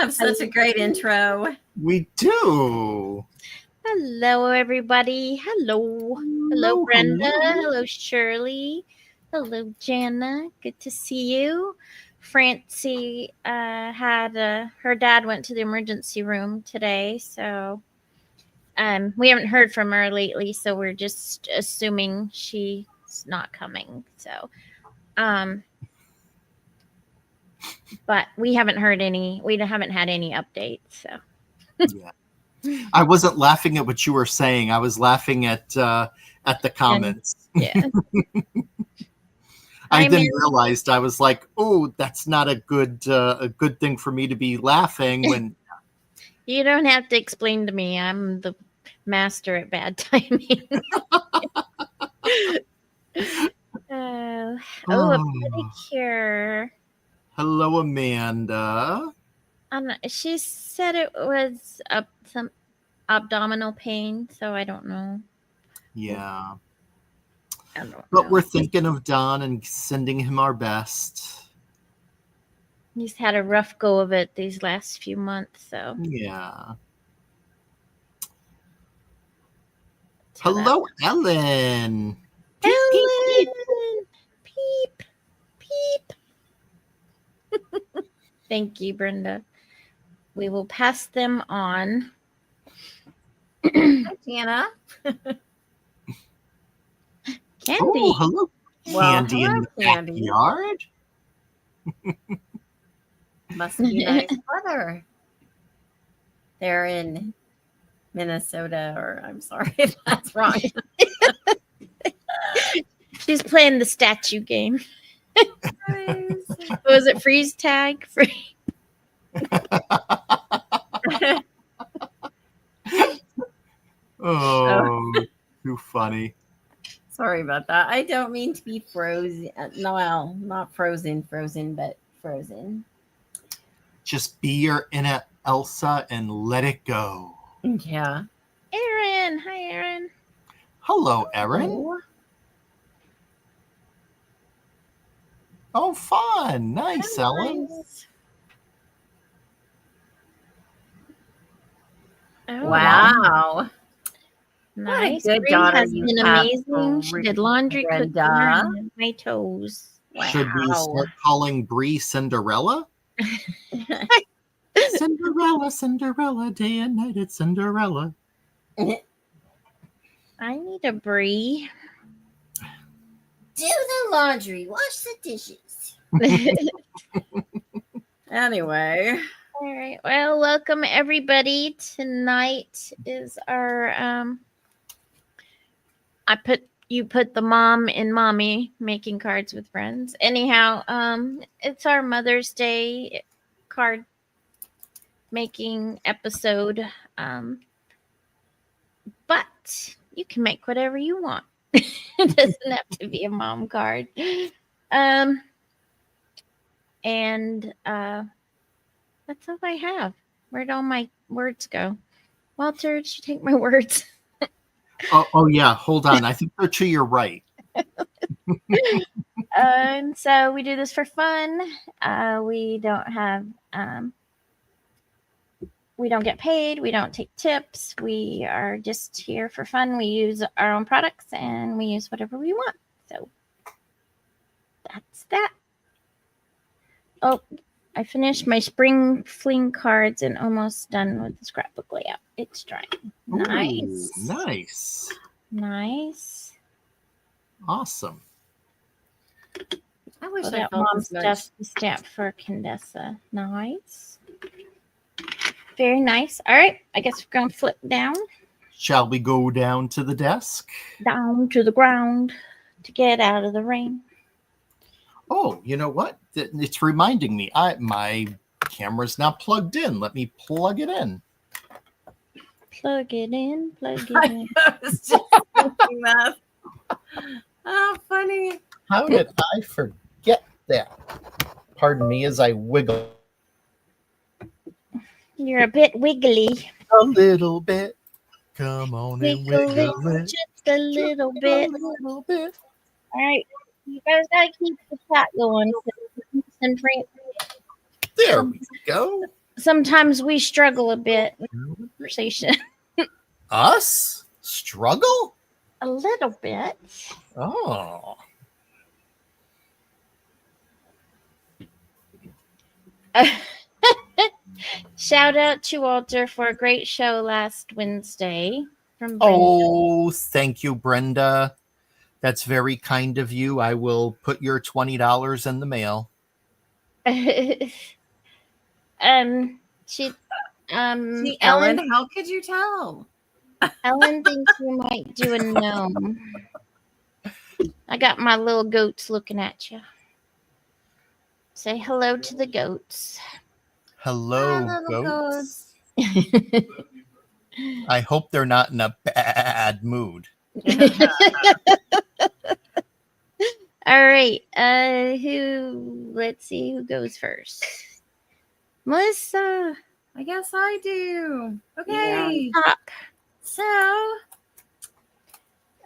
have such a great intro. We do. Hello, everybody. Hello. Hello, Brenda. Hello, Shirley. Hello, Jana. Good to see you. Francie had her dad went to the emergency room today, so we haven't heard from her lately, so we're just assuming she's not coming. So, but we haven't heard any. We haven't had any updates. So, Yeah. I wasn't laughing at what you were saying. I was laughing at the comments. yeah. I then realized I was like, "Oh, that's not a good thing for me to be laughing." When you don't have to explain to me, I'm the master at bad timing. A pedicure. Hello, Amanda. She said it was some abdominal pain, so I don't know. Yeah. But we're thinking of Don and sending him our best. He's had a rough go of it these last few months, so. Yeah. Hello, Ellen. Ellen! Peep. Thank you, Brenda. We will pass them on. Hi, Jana. Candy. Oh, hello, Candy hello, in the Candy. backyard. Must be nice weather. They're in Minnesota, or I'm sorry if that's wrong. She's playing the statue game. Was it freeze tag? Oh, too funny. Sorry about that. I don't mean to be frozen. No, well, not frozen, but frozen. Just be your inner Elsa and let it go. Yeah. Erin. Hi, Erin. Hello, Erin. Oh, fun. Nice, Ellen. Oh, wow. Nice. What a good Bree daughter has you been have, amazing. She did laundry, cooked dinner, and my toes. Wow. Should we start calling Bree Cinderella? Cinderella, Cinderella, day and night it's Cinderella. I need a Bree. Do the laundry, wash the dishes. Anyway. All right. Well, welcome everybody. Tonight is our you put the mom in mommy making cards with friends. Anyhow, it's our Mother's Day card making episode. But you can make whatever you want. It doesn't have to be a mom card. And that's all I have. Where'd all my words go? Walter, did you take my words? Oh yeah, hold on. I think they're to your right. And so we do this for fun. We don't have we don't get paid. We don't take tips. We are just here for fun. We use our own products and we use whatever we want. So that's that. Oh, I finished my spring fling cards and almost done with the scrapbook layout. It's drying. Nice. Ooh, nice. Awesome. I wish I I got mom's stuff stamped for Condessa. Nice. Very nice. All right. I guess we're going to flip down. Shall we go down to the desk? Down to the ground to get out of the rain. Oh, you know what? It's reminding me. My camera's not plugged in. Let me plug it in. Plug it in. Plug it in. I was just thinking that. Oh, funny. How did I forget that? Pardon me as I wiggle. You're a bit wiggly. A little bit. Come on and wiggle it. Just a little bit. A little bit. All right. You guys gotta keep the chat going. There we go. sometimes we struggle a bit with conversation. Us? Struggle? A little bit. Oh. Shout out to Walter for a great show last Wednesday from Brenda. Oh, thank you, Brenda. That's very kind of you. I will put your $20 in the mail. She See, Ellen, how could you tell? Ellen thinks we might do a gnome. I got my little goats looking at you. Say hello to the goats. Hello, Hi, little goats. I hope they're not in a bad mood. All right. Let's see who goes first. Melissa. I guess I do. Okay. Top. So,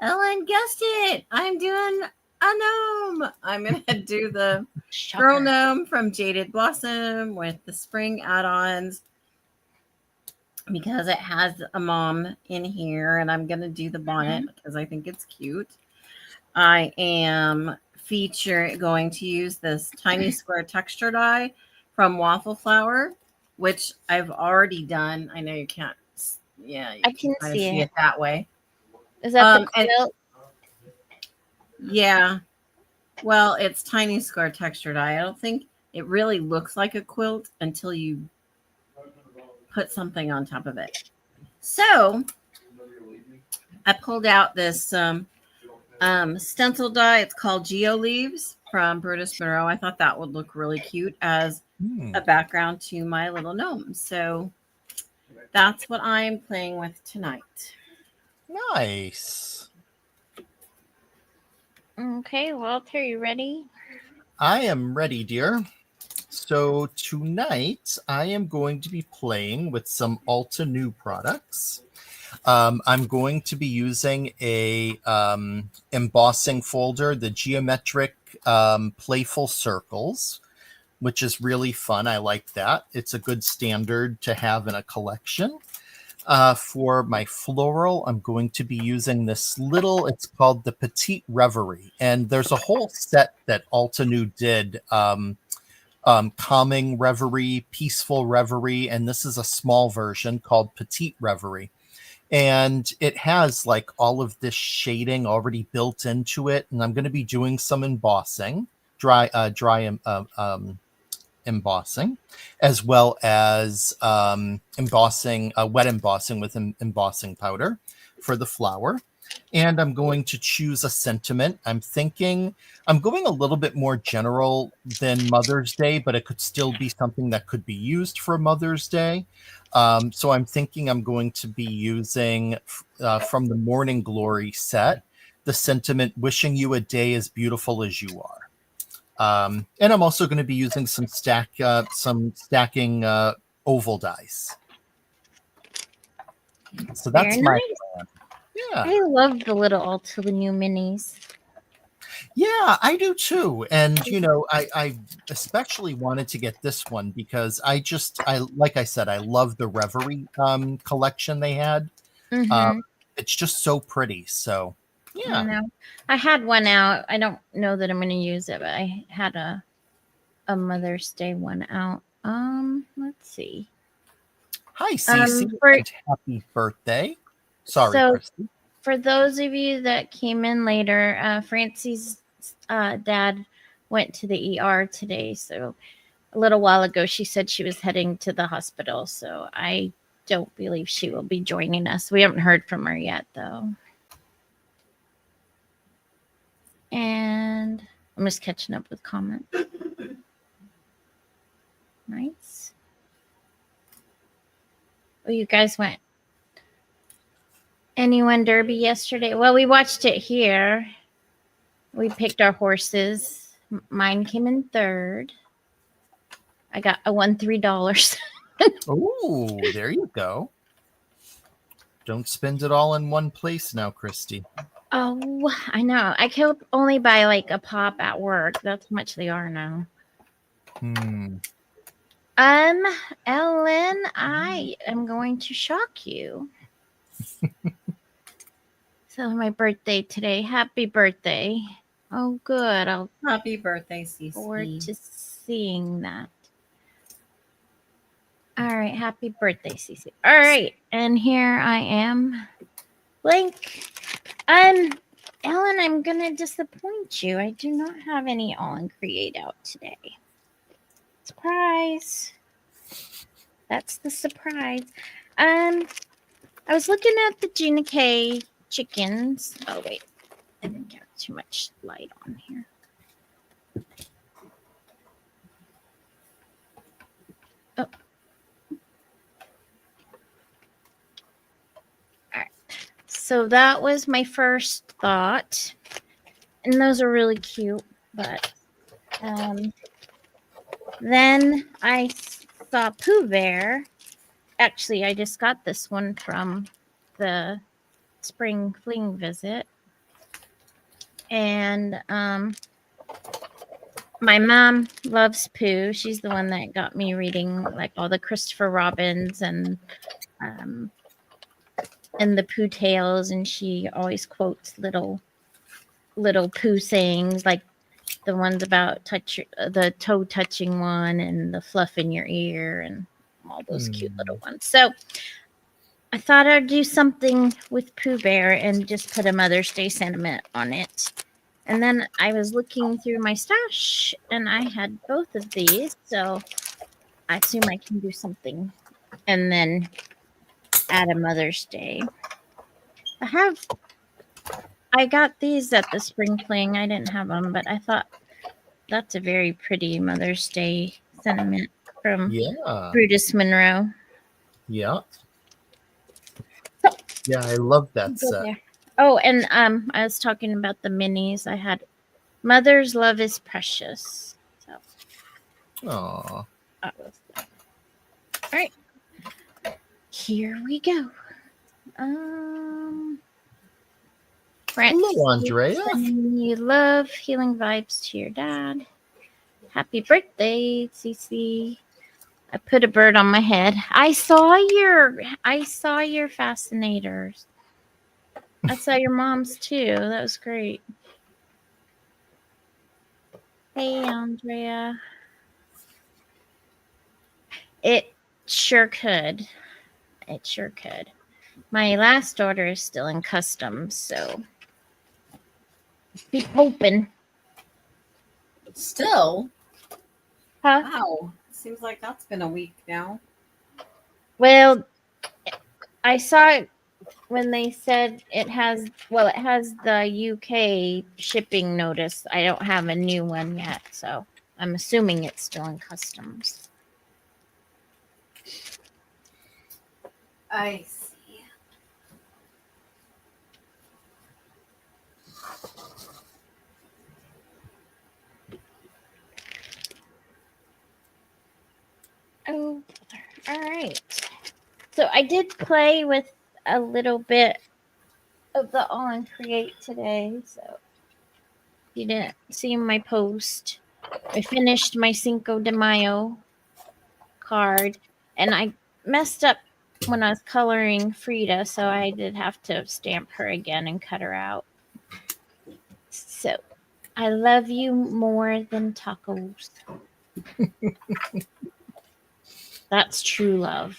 Ellen guessed it. I'm doing a gnome. I'm going to do the girl gnome from Jaded Blossom with the spring add-ons because it has a mom in here, and I'm going to do the bonnet because I think it's cute. I am going to use this tiny square texture die from Waffle Flower, which I've already done. I know you can't. Yeah, you I can kind of see it that way. Is that the quilt? Yeah. Well, it's tiny square texture die. I don't think it really looks like a quilt until you put something on top of it. So I pulled out this stencil die. It's called Geo Leaves from Brutus Monroe. I thought that would look really cute as a background to my little gnome. So that's what I'm playing with tonight. Nice. Okay, Walter, you ready? I am ready, dear. So tonight I am going to be playing with some Altenew products. I'm going to be using a embossing folder, the Geometric Playful Circles, which is really fun. I like that. It's a good standard to have in a collection. For my floral, I'm going to be using this it's called the Petite Reverie. And there's a whole set that Altenew did, Calming Reverie, Peaceful Reverie, and this is a small version called Petite Reverie. And it has like all of this shading already built into it. And I'm going to be doing some embossing, dry embossing, as well as embossing, wet embossing with embossing powder for the flower. And I'm going to choose a sentiment. I'm going a little bit more general than Mother's Day, but it could still be something that could be used for Mother's Day. So I'm thinking I'm going to be using from the Morning Glory set, the sentiment, wishing you a day as beautiful as you are. And I'm also going to be using some stacking oval dice. So that's Very my nice. plan. Yeah. I love the little Altenew minis. Yeah, I do too. And I especially wanted to get this one because like I said, I love the Reverie collection they had. It's just so pretty. So yeah. I had one out. I don't know that I'm going to use it, but I had a Mother's Day one out. Let's see. Hi, Cece. And happy birthday. Sorry, Christy. For those of you that came in later, Francie's dad went to the ER today. So a little while ago, she said she was heading to the hospital. So I don't believe she will be joining us. We haven't heard from her yet, though. And I'm just catching up with comments. Nice. Oh, you guys went. Anyone Derby yesterday? Well, we watched it here. We picked our horses. Mine came in third. I won $3. Oh, there you go. Don't spend it all in one place now, Christy. Oh, I know. I could only buy like a pop at work. That's how much they are now. Ellen, I am going to shock you. So my birthday today. Happy birthday. Oh, good. I'll Happy birthday, look forward Cece. to seeing that. All right. Happy birthday, Cece. All right. And here I am. Blank. Ellen, I'm going to disappoint you. I do not have any All and Create out today. Surprise. That's the surprise. I was looking at the Gina K chickens. Oh, wait. I didn't get too much light on here. Oh. All right. So that was my first thought. And those are really cute. But then I saw Pooh Bear. Actually, I just got this one from the spring fling visit. And my mom loves Pooh. She's the one that got me reading like all the Christopher Robins and the Pooh tales, and she always quotes little Pooh sayings, like the ones about the toe touching one and the fluff in your ear and all those cute little ones. So I thought I'd do something with Pooh Bear and just put a Mother's Day sentiment on it. And then I was looking through my stash and I had both of these. So I assume I can do something and then add a Mother's Day. I got these at the spring fling. I didn't have them, but I thought that's a very pretty Mother's Day sentiment from Brutus Monroe. Yeah. Yeah, I love that set. There. Oh, and I was talking about the minis. I had Mother's Love is Precious. So. Aww. All right. Here we go. Hello, Andrea. You love healing vibes to your dad. Happy birthday, Cece. I put a bird on my head. I saw your fascinators. I saw your mom's too. That was great. Hey, Andrea. It sure could. It sure could. My last order is still in customs, so be hoping. Still? Huh? Wow. Seems like that's been a week now. Well, I saw it when they said it has the UK shipping notice. I don't have a new one yet, so I'm assuming it's still in customs. I see. Oh, all right. So I did play with a little bit of the All and Create today. So if you didn't see my post, I finished my Cinco de Mayo card, and I messed up when I was coloring Frida, so I did have to stamp her again and cut her out. So I love you more than tacos. That's true love.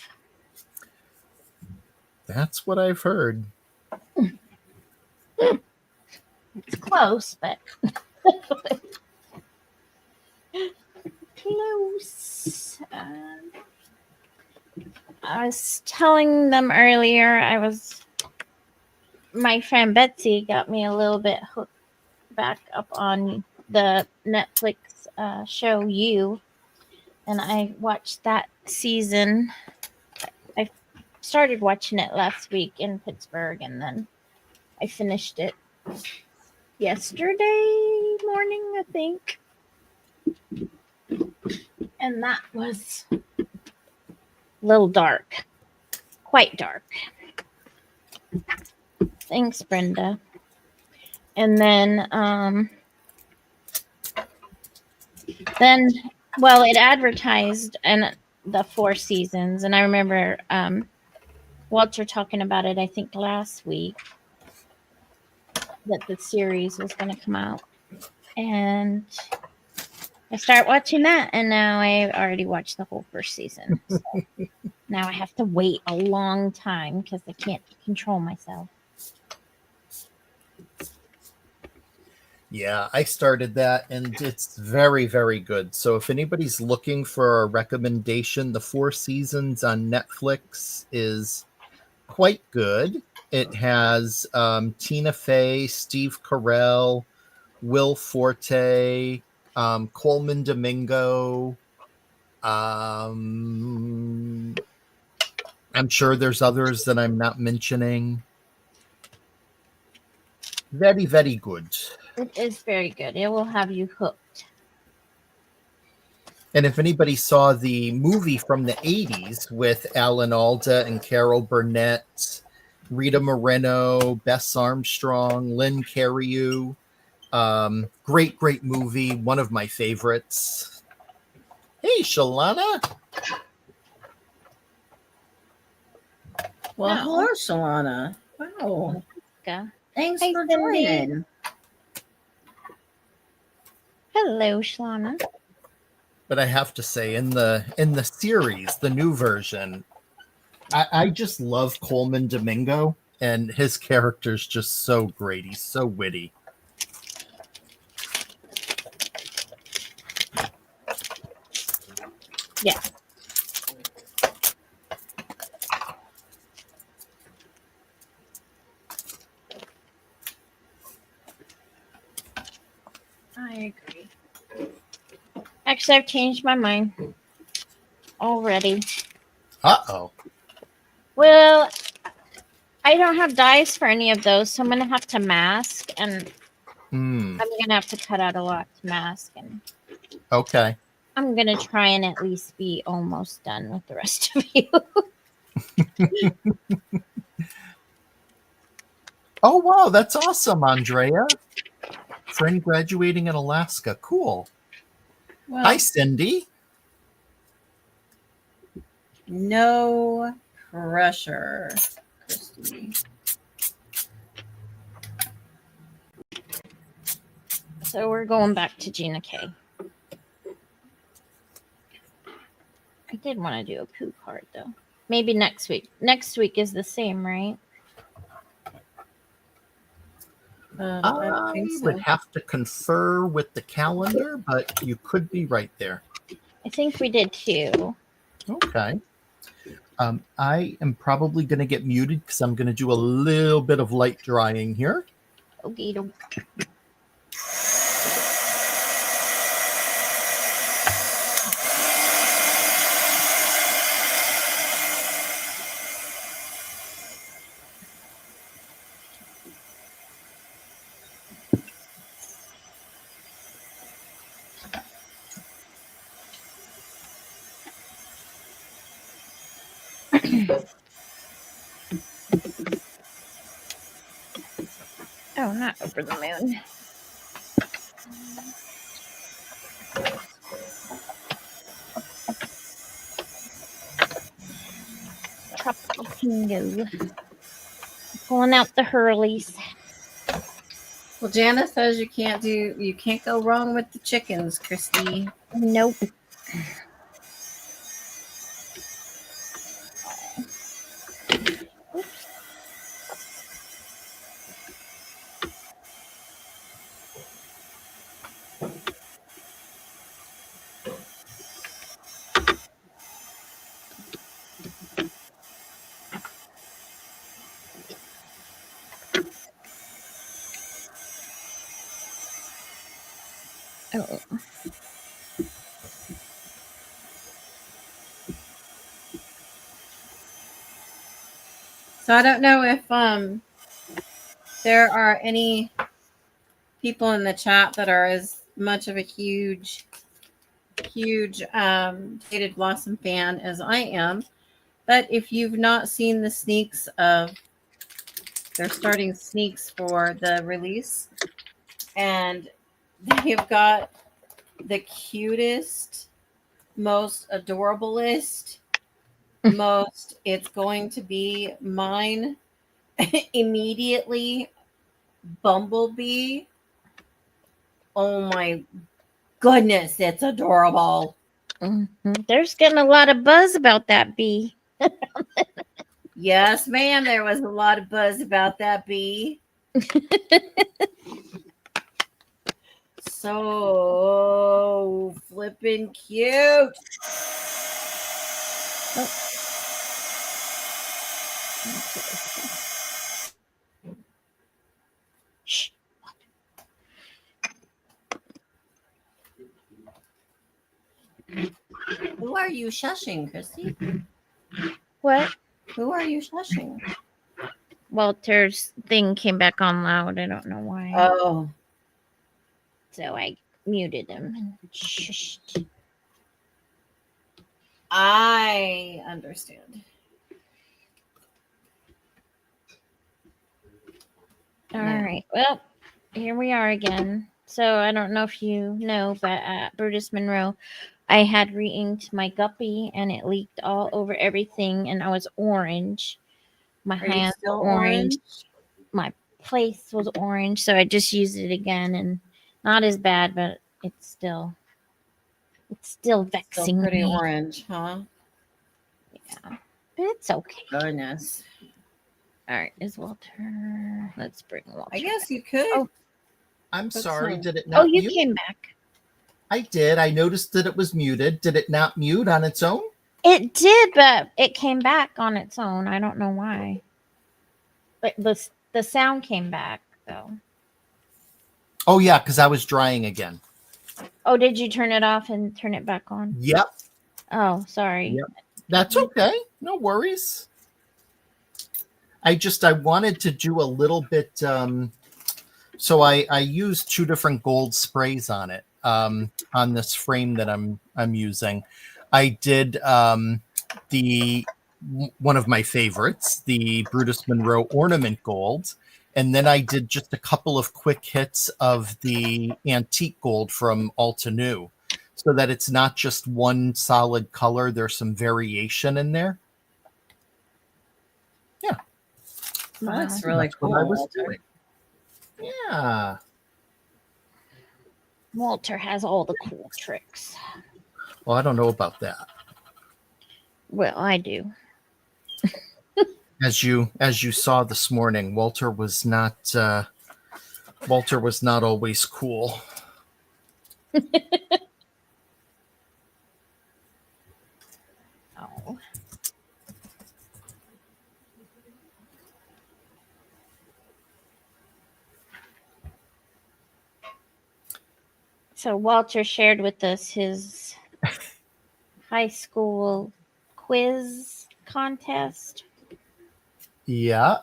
That's what I've heard. It's close, but close. I was telling them earlier, my friend Betsy got me a little bit hooked back up on the Netflix show You, and I watched that season. I started watching it last week in Pittsburgh, and then I finished it yesterday morning, I think. And that was a little dark. Quite dark. Thanks, Brenda. And then it advertised, and the Four Seasons, and I remember Walter talking about it. I think last week that the series was going to come out, and I start watching that, and now I already watched the whole first season. So now I have to wait a long time because I can't control myself. Yeah, I started that and it's very, very good. So if anybody's looking for a recommendation, the Four Seasons on Netflix is quite good. It has Tina Fey, Steve Carell, Will Forte, Coleman Domingo. I'm sure there's others that I'm not mentioning. Very, very good. It is very good. It will have you hooked. And if anybody saw the movie from the 80s with Alan Alda and Carol Burnett, Rita Moreno, Bess Armstrong, Lynn Cariou, great, great movie. One of my favorites. Hey, Shalana. Well, Wow. hello, Shalana. Wow. Go. Thanks Hey, for Cindy. joining. Hello, Shalana. But I have to say, in the series, the new version, I just love Coleman Domingo, and his character's just so great. He's so witty. Yeah. I agree. Actually, I've changed my mind already. Uh-oh. Well, I don't have dice for any of those, so I'm gonna have to mask, and Hmm. I'm gonna have to cut out a lot to mask, and Okay. I'm gonna try and at least be almost done with the rest of you. Oh, wow. That's awesome, Andrea. Friend graduating in Alaska. Cool. Well, Hi, Cindy. no pressure, Christy. So we're going back to Gina K. I did want to do a poo card though. Maybe next week. Next week is the same, right? I I don't think so. would have to confer with the calendar, but you could be right there. I think we did too. Okay. I am probably going to get muted because I'm going to do a little bit of light drying here. Okay. Oh, not over the moon. Tropical Pingo. Pulling out the Hurleys. Well, Jana says you can't go wrong with the chickens, Christy. Nope. Oh. So I don't know if there are any people in the chat that are as much of a huge Jaded Blossom fan as I am. But if you've not seen the sneaks of, they're starting sneaks for the release, and they've got the cutest most adorablest, most, it's going to be mine immediately. Bumblebee. Oh my goodness, it's adorable. There's getting a lot of buzz about that bee. Yes, ma'am, there was a lot of buzz about that bee. So flippin' cute. Shh. Who are you shushing, Christy? What? Who are you shushing? Walter's thing came back on loud. I don't know why. Oh, So I muted him and shushed. I understand. All Yeah. right. Well, here we are again. So I don't know if you know, but at Brutus Monroe, I had re-inked my guppy and it leaked all over everything, and I was orange. My Are you hands were still orange. orange? My place was orange, so I just used it again, and not as bad, but it's still Still vexing pretty me. orange, huh? But it's okay. Goodness. All right, is Walter? Let's bring Walter. I guess you could. Oh. I'm That's sorry. fine. Did it not Oh, you mute? came back. I did. I noticed that it was muted. Did it not mute on its own? It did, but it came back on its own. I don't know why. But the sound came back though. Oh yeah, because I was drying again. Oh, did you turn it off and turn it back on? Yep. Oh, sorry. Yep. That's okay. No worries. I wanted to do a little bit. So I used 2 different gold sprays on it, on this frame that I'm using. I did the one of my favorites, the Brutus Monroe Ornament Gold, and then I did just a couple of quick hits of the Antique Gold from Alta New, so that it's not just one solid color. There's some variation in there. Yeah, That's really that's cool. what I was Walter. doing. Yeah. Walter has all the cool tricks. Well, I don't know about that. Well, I do. As you saw this morning, Walter was not always cool. Oh. So Walter shared with us his high school quiz contest. Yeah,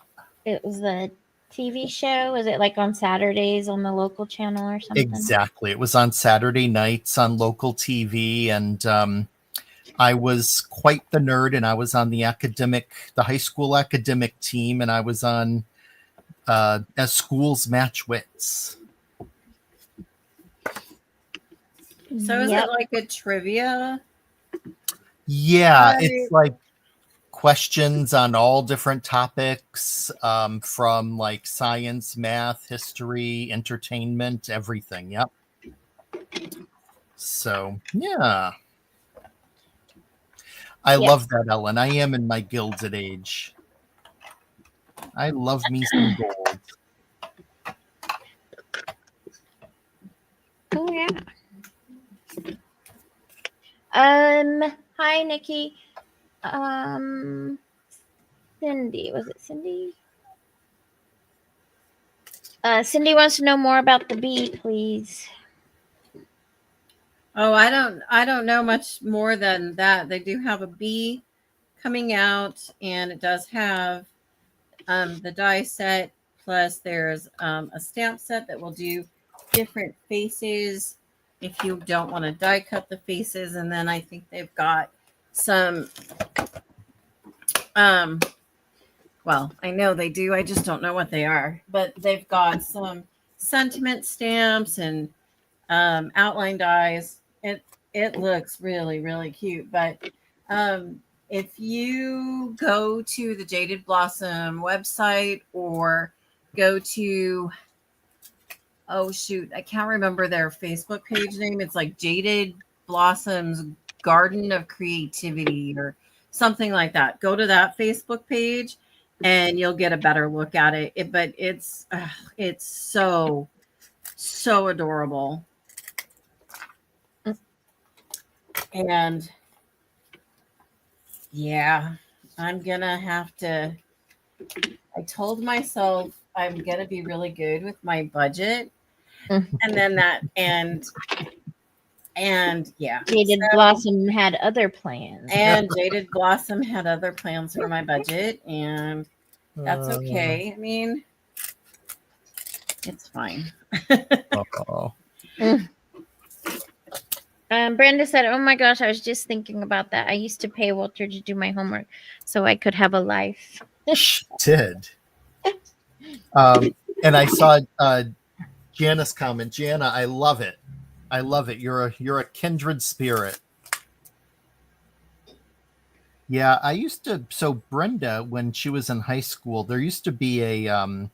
It was a TV show. Was it like on Saturdays on the local channel or something? exactly. It was on Saturday nights on local TV, and I was quite the nerd, and I was on the high school academic team, and I was on as schools match wits. So is Yep. it like a trivia? Yeah, Right. it's like questions on all different topics, from like science, math, history, entertainment, everything. Yep. So yeah, I Yes. love that, Ellen. I am in my gilded age. I love me some gold. Oh yeah. Hi Nikki. Cindy, was it Cindy? Cindy wants to know more about the bee, please. Oh, I don't know much more than that. They do have a bee coming out, and it does have the die set, plus there's a stamp set that will do different faces if you don't want to die cut the faces. And then I think they've got some well, I know they do, I just don't know what they are, but they've got some sentiment stamps and outline dies. it looks really, really cute. But if you go to the Jaded Blossom website or go to, oh shoot, I can't remember their Facebook page name. It's like Jaded Blossom's Garden of Creativity or something like that. Go to that Facebook page and you'll get a better look at it. But it's so adorable. And yeah, I'm gonna have to. I told myself I'm gonna be really good with my budget, and then that and yeah, Jaded Blossom had other plans. and Jaded Blossom had other plans for my budget, and that's okay. I mean, it's fine. Oh. Brenda said, "Oh my gosh, I was just thinking about that. I used to pay Walter to do my homework so I could have a life." She did. And I saw Jana's comment. Jana, I love it. I love it. You're a kindred spirit. Yeah, I used to. So Brenda, when she was in high school, there used to be a.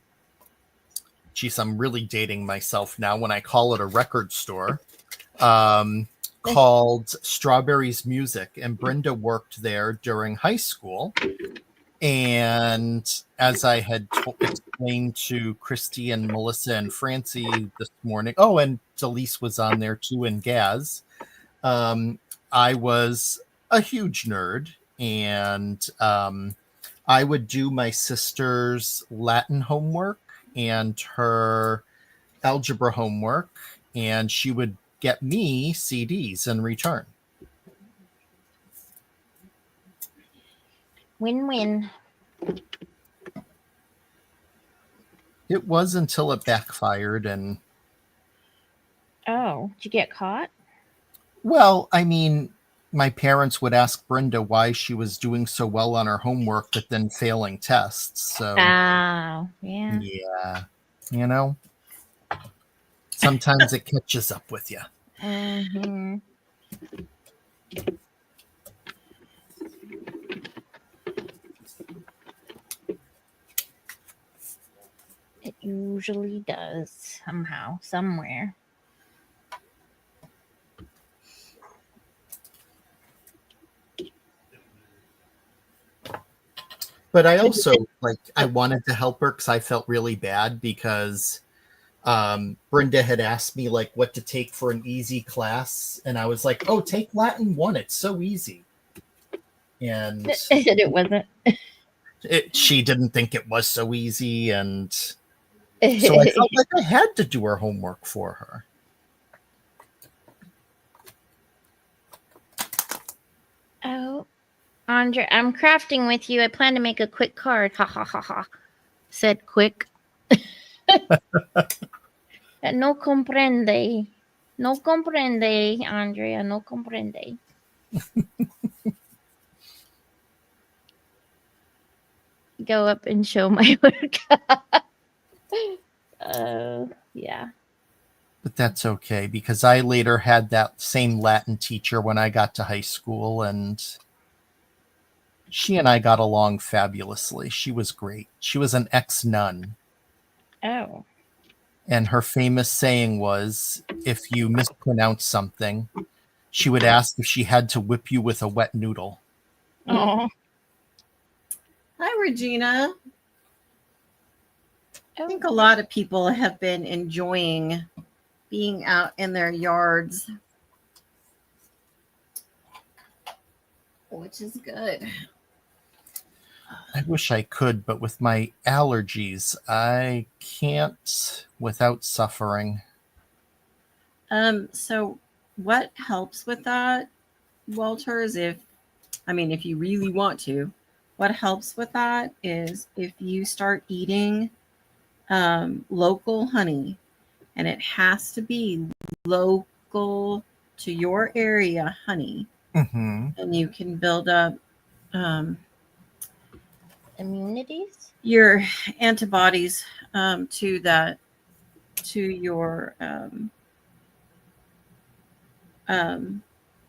Geez, I'm really dating myself now when I call it a record store. Called Strawberries Music, and Brenda worked there during high school. And as I had explained to Christy and Melissa and Francie this morning, oh, and Delise was on there too, and Gaz, I was a huge nerd, and I would do my sister's Latin homework and her algebra homework, and she would get me CDs in return. Win-win. It was until it backfired. And Oh, did you get caught? well, I mean, my parents would ask Brenda why she was doing so well on her homework but then failing tests. So Oh, yeah. yeah, you know, sometimes it catches up with you. Mm-hmm. It usually does somehow, somewhere. But I also I wanted to help her because I felt really bad because Brenda had asked me like what to take for an easy class, and I was like, "Oh, take Latin 1. It's so easy." And It wasn't. she didn't think it was so easy, and so I felt like I had to do her homework for her. Oh, Andre, I'm crafting with you. I plan to make a quick card. Ha ha ha ha. Said quick. No comprende. No comprende, Andrea. No comprende. Go up and show my work. Yeah. But that's okay because I later had that same Latin teacher when I got to high school, and she and I got along fabulously. She was great. She was an ex-nun. Oh. And her famous saying was, if you mispronounce something, she would ask if she had to whip you with a wet noodle. Oh. Hi, Regina. I think a lot of people have been enjoying being out in their yards, which is good. I wish I could, but with my allergies, I can't without suffering. So what helps with that, Walter, is if you really want to, what helps with that is if you start eating local honey, and it has to be local to your area honey, and you can build up immunities, your antibodies to that, to your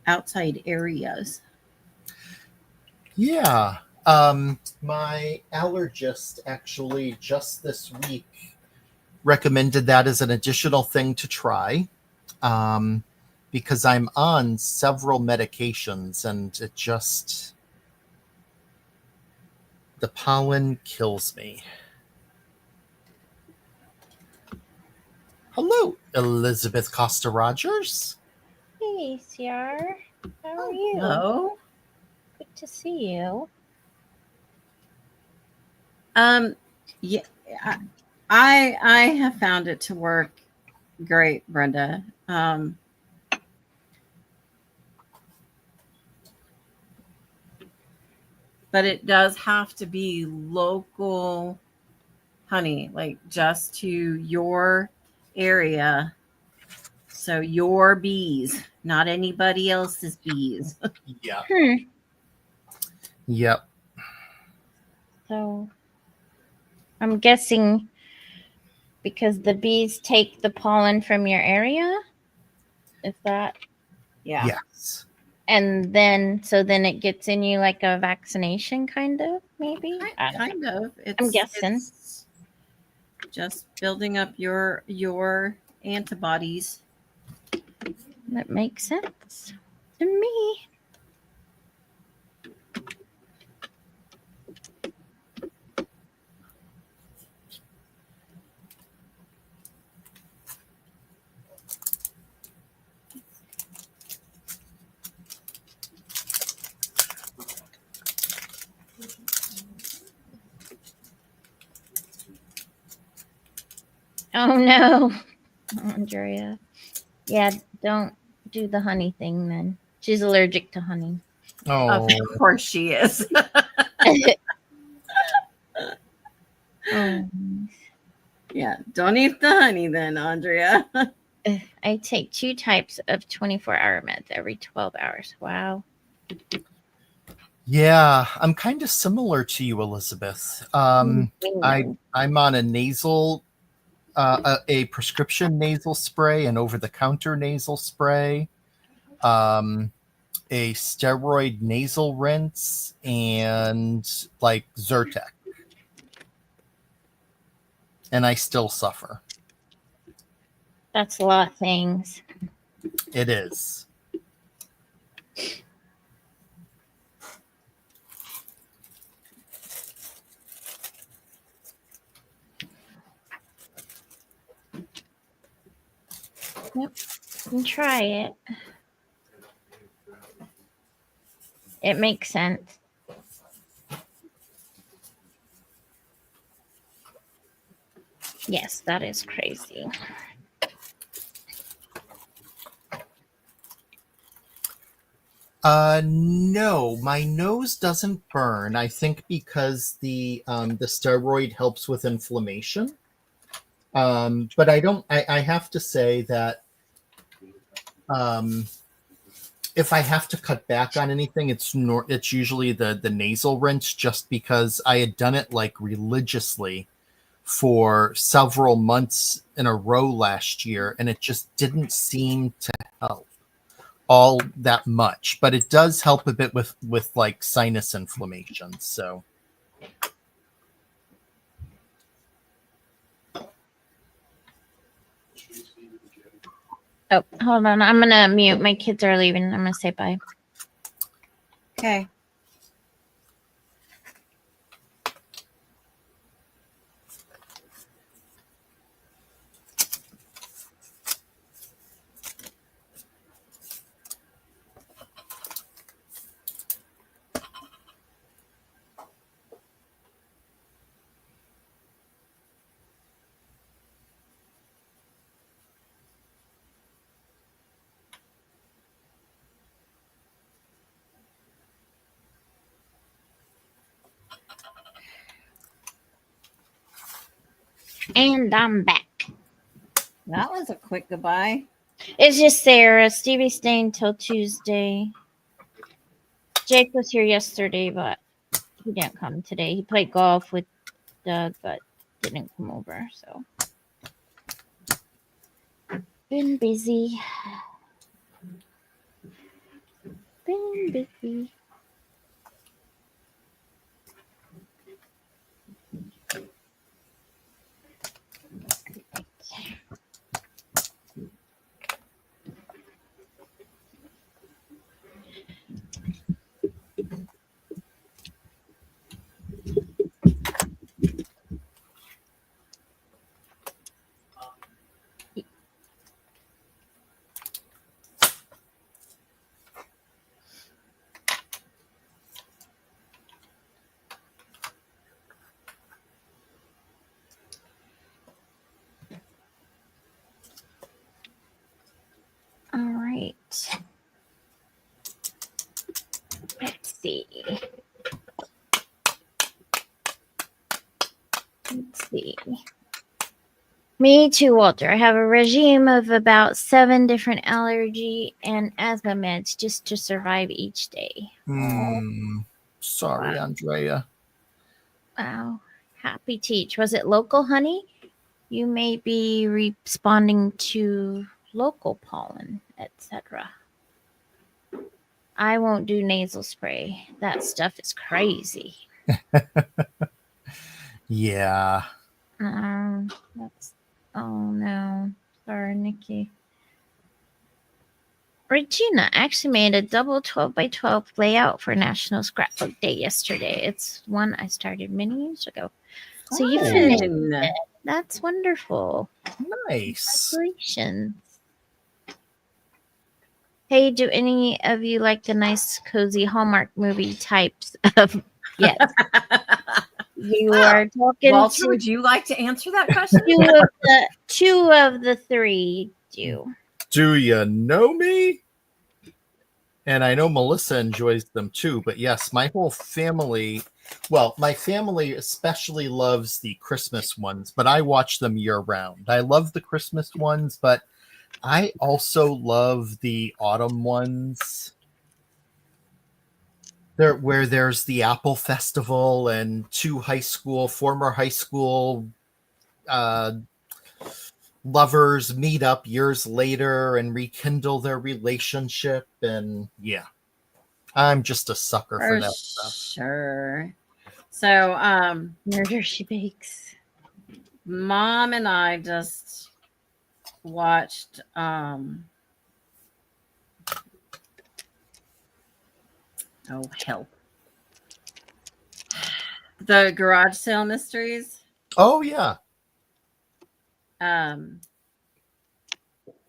outside areas. Yeah. My allergist actually just this week recommended that as an additional thing to try, because I'm on several medications and the pollen kills me. Hello, Elizabeth Costa Rogers. Hey, CR. How are you? Hello. Good to see you. Yeah, I have found it to work great, Brenda. But it does have to be local honey, like just to your area. So your bees, not anybody else's bees. Yeah. Hmm. Yep. So I'm guessing because the bees take the pollen from your area. Is that? Yeah. Yes. And then it gets in you like a vaccination, kind of, maybe. I don't know. Kind of. I'm guessing. It's just building up your antibodies. That makes sense to me. Oh no, Andrea. Yeah, don't do the honey thing then. She's allergic to honey. Oh. Of course she is. Oh. Yeah, don't eat the honey then, Andrea. I take 2 types of 24-hour meds every 12 hours. Wow. Yeah, I'm kind of similar to you, Elizabeth. I'm on a nasal, a prescription nasal spray, an over-the-counter nasal spray, a steroid nasal rinse, and like Zyrtec, and I still suffer. That's a lot of things. It is. Yep, you can try it. It makes sense. Yes, that is crazy. No, my nose doesn't burn. I think because the steroid helps with inflammation. But I don't. I have to say that if I have to cut back on anything, it's usually the nasal rinse, just because I had done it like religiously for several months in a row last year, and it just didn't seem to help all that much. But it does help a bit with like sinus inflammation. So Oh, hold on. I'm going to mute. My kids are leaving. I'm going to say bye. Okay. And I'm back. That was a quick goodbye. It's just Sarah. Stevie's staying till Tuesday. Jake was here yesterday, but he didn't come today. He played golf with Doug, but didn't come over. So been busy. been busy. All right. Let's see. Let's see. Me too, Walter. I have a regime of about 7 different allergy and asthma meds just to survive each day. Sorry, Wow. Andrea. Wow. Happy teach. Was it local, honey? You may be responding to local pollen, etc. I won't do nasal spray. That stuff is crazy. Yeah. That's oh no. Sorry, Nikki. Regina actually made a double 12 by 12 layout for National Scrapbook Day yesterday. It's one I started many years ago. So you finished Fun. it. That's wonderful. Nice. Congratulations. Hey, do any of you like the nice, cozy Hallmark movie types of? Yes, you are talking Walter, to would you like to answer that question? two of the three do. Do you know me? And I know Melissa enjoys them too, but yes, my whole family, well, my family especially loves the Christmas ones, but I watch them year round. I love the Christmas ones, but I also love the autumn ones. There, where there's the Apple Festival and two former high school lovers meet up years later and rekindle their relationship. And yeah, I'm just a sucker for that stuff. Sure. So, Murder She Bakes. Mom and I just watched oh hell. The Garage Sale Mysteries. Oh yeah.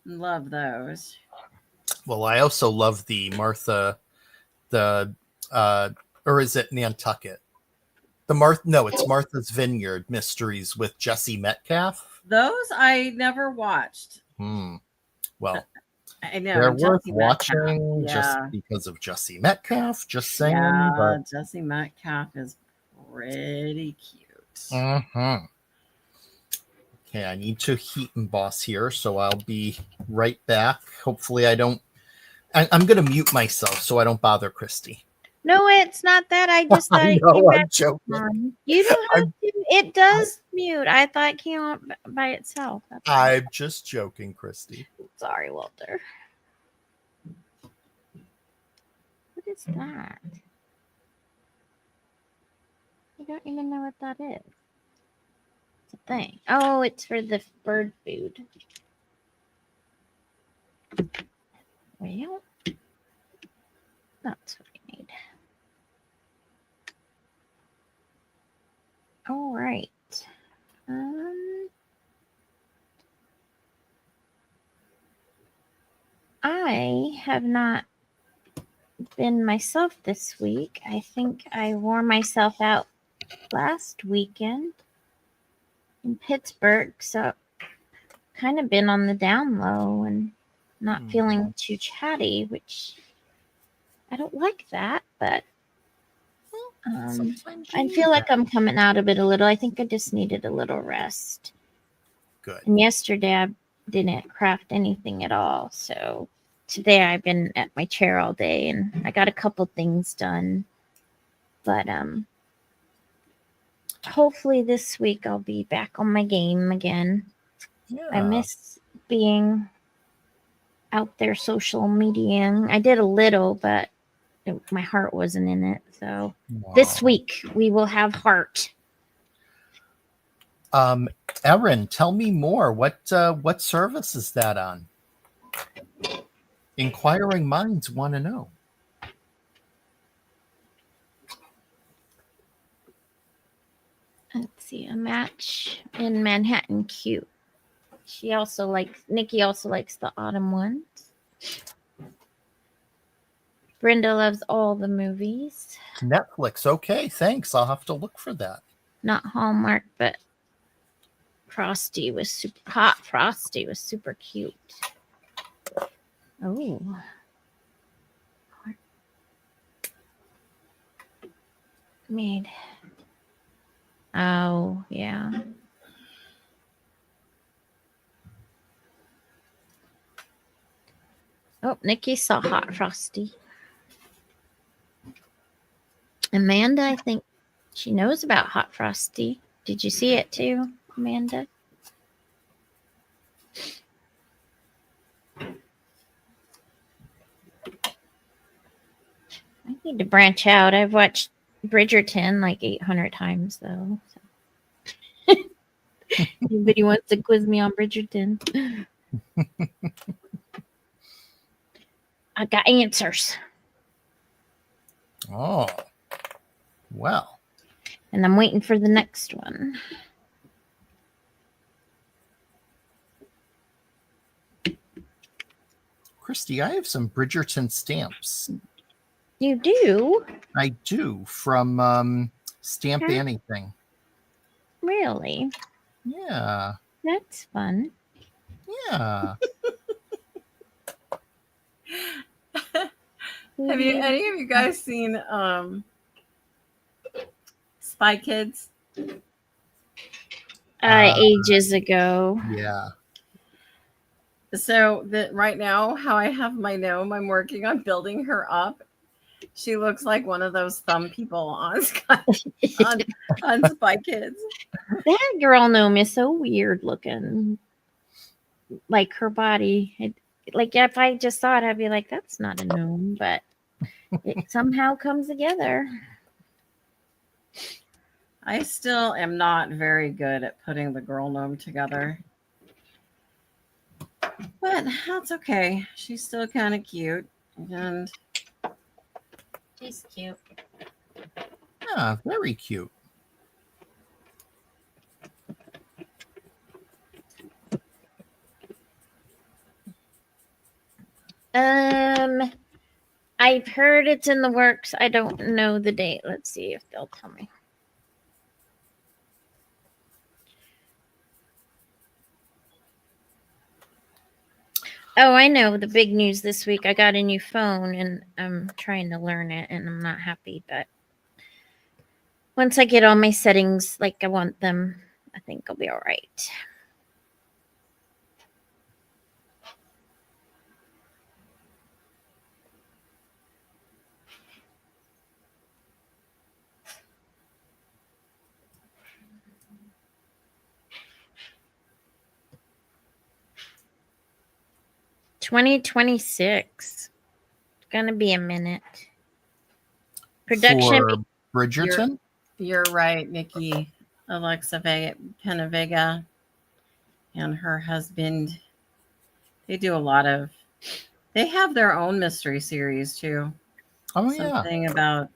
Love those. Well, I also love the Martha, or is it Nantucket? It's Martha's Vineyard Mysteries with Jesse Metcalf. Those I never watched. Well, I know they're worth Jesse watching Metcalf. just Yeah. because of Jesse Metcalf. Just saying. Yeah, But Jesse Metcalf is pretty cute. okay, I need to heat emboss here, so I'll be right back. Hopefully, I'm going to mute myself so I don't bother Christy. No, it's not that. I just thought it came I'm back joking. on. You don't have to. It does mute. I thought it came on by itself. That's all. I'm just joking, Christy. Sorry, Walter. What is that? I don't even know what that is. It's a thing. Oh, it's for the bird food. Well, that's what we need. All right. I have not been myself this week. I think I wore myself out last weekend in Pittsburgh, so kind of been on the down low and not feeling too chatty, which I don't like that, but I feel like I'm coming out of it a little. I think I just needed a little rest. Good. And yesterday I didn't craft anything at all, so today I've been at my chair all day and I got a couple things done. But hopefully this week I'll be back on my game again. Yeah. I miss being out there social mediaing. I did a little, but my heart wasn't in it. So this week we will have heart. Erin, tell me more. What service is that on? Inquiring minds want to know. Let's see, a match in Manhattan Cute. Nikki also likes the autumn ones. Brenda loves all the movies. Netflix. Okay, thanks. I'll have to look for that. Not Hallmark, but Frosty was super hot. Frosty was super cute. Oh. Made. Oh, yeah. Oh, Nikki saw Hot Frosty. Amanda, I think she knows about Hot Frosty. Did you see it too, Amanda? I need to branch out. I've watched Bridgerton like 800 times, though. So. Anybody wants to quiz me on Bridgerton? I got answers. Oh, well. And I'm waiting for the next one. Christy, I have some Bridgerton stamps. You do? I do, from Stamp Okay. Anything. Really? Yeah. That's fun. Yeah. Have you any of you guys seen Spy Kids? Ages ago. Yeah. So that right now, how I have my gnome, I'm working on building her up. She looks like one of those thumb people on on Spy Kids. That girl gnome is so weird looking. Like her body. Like if I just saw it, I'd be like, that's not a gnome, but it somehow comes together. I still am not very good at putting the girl gnome together. But that's okay. She's still kind of cute. And she's cute. Yeah, very cute. I've heard it's in the works. I don't know the date. Let's see if they'll tell me. Oh, I know the big news this week. I got a new phone and I'm trying to learn it and I'm not happy, but once I get all my settings like I want them, I think I'll be all right. $2026. It's gonna be a minute. Production. For Bridgerton? You're right, Nikki. Alexa Penavega and her husband. They do a lot of. They have their own mystery series too. Oh, yeah. Something about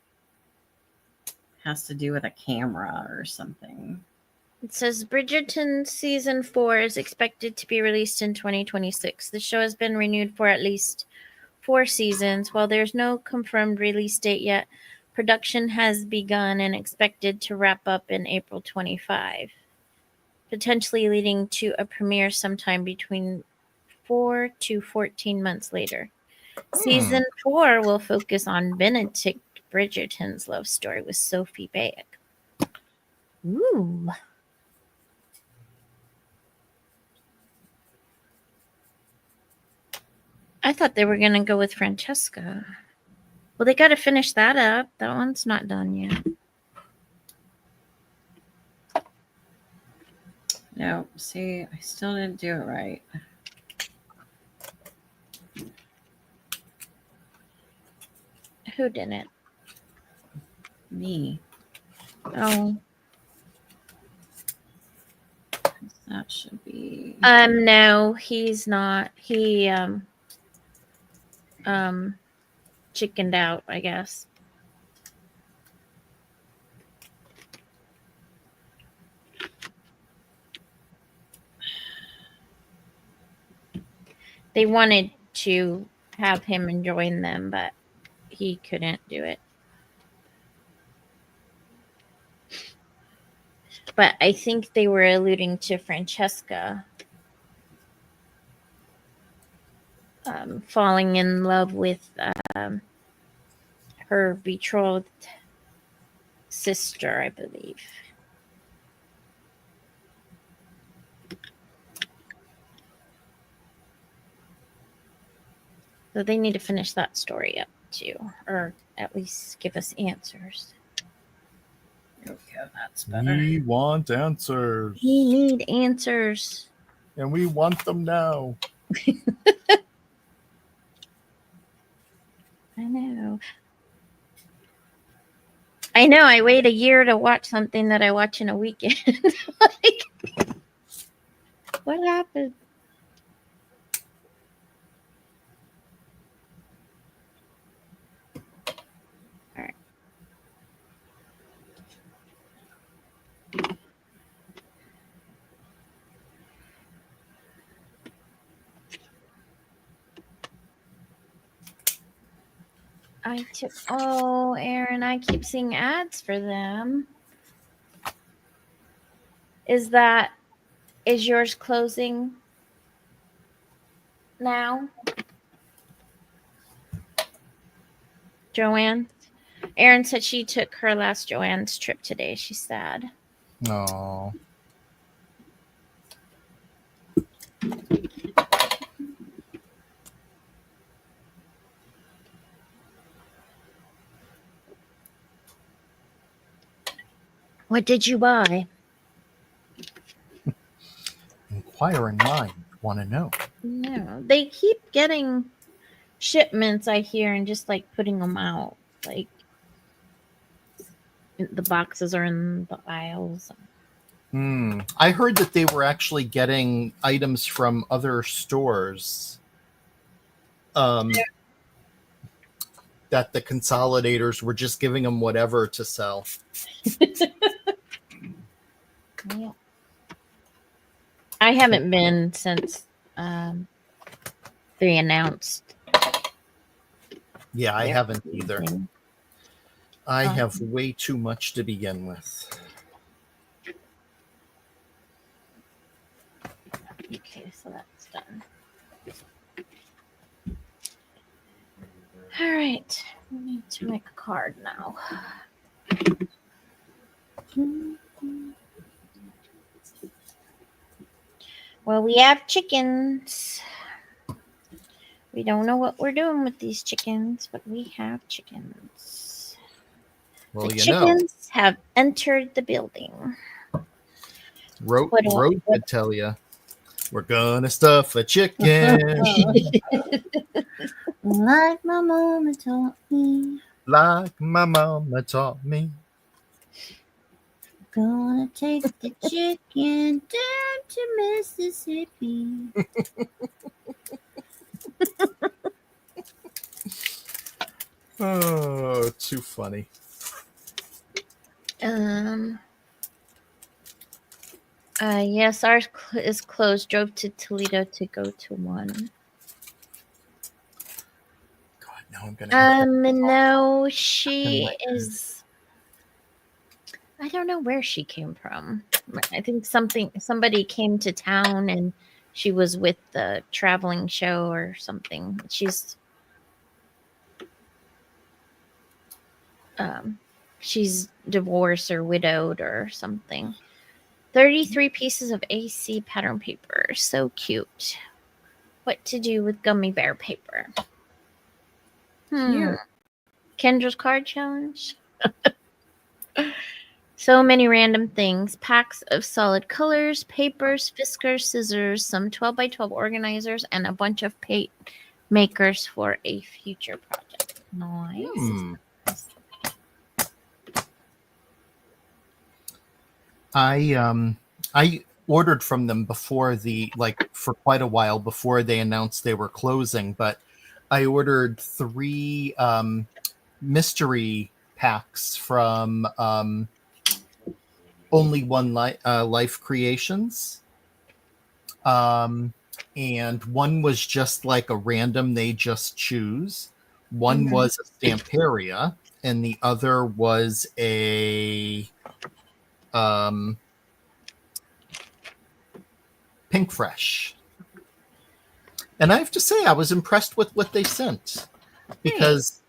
has to do with a camera or something. It says Bridgerton season 4 is expected to be released in 2026. The show has been renewed for at least 4 seasons. While there's no confirmed release date yet, production has begun and expected to wrap up in April 25, potentially leading to a premiere sometime between 4 to 14 months later. Season 4 will focus on Benedict Bridgerton's love story with Sophie Bayek. Ooh. I thought they were going to go with Francesca. Well, they got to finish that up. That one's not done yet. No, see, I still didn't do it right. Who didn't? Me. Oh, That should be. no, he's not. He chickened out, I guess. They wanted to have him join them, but he couldn't do it. But I think they were alluding to Francesca falling in love with her betrothed sister, I believe. So they need to finish that story up too, or at least give us answers. Okay, that's better. We want answers, We need answers. and we want them now. I know. I know. I wait a year to watch something that I watch in a weekend. Like, what happened? All right. Oh, Aaron, I keep seeing ads for them. Is yours closing now? Joanne? Erin said she took her last Joanne's trip today. She's sad. No. What did you buy? Inquiring mind want to know. No, they keep getting shipments, I hear, and just like putting them out. Like the boxes are in the aisles. I heard that they were actually getting items from other stores. That the consolidators were just giving them whatever to sell. Yeah. I haven't been since they announced. Yeah, I their haven't either. thing. I have way too much to begin with. Okay, so that's done. All right, we need to make a card now. Well, we have chickens. We don't know what we're doing with these chickens, but we have chickens. Well, The you know, chickens have entered the building. Road What- could tell you, we're gonna stuff a chicken Like my mama taught me. like my mama taught me. Gonna take the chicken down to Mississippi. Oh, too funny. Yes, ours is closed. Drove to Toledo to go to one. God, now I'm gonna. Have to- No, she is. I don't know where she came from. I think somebody came to town and she was with the traveling show or something. She's divorced or widowed or something. 33 pieces of AC pattern paper. So cute. What to do with gummy bear paper? Here. Kendra's card challenge. So many random things. Packs of solid colors, papers, Fiskars, scissors, some 12x12 organizers, and a bunch of paint makers for a future project. Nice. I ordered from them before for quite a while before they announced they were closing, but I ordered 3 mystery packs from Only One Life Creations. And one was just like a random they just choose. One was a Stamperia, and the other was a Pink Fresh. And I have to say, I was impressed with what they sent because,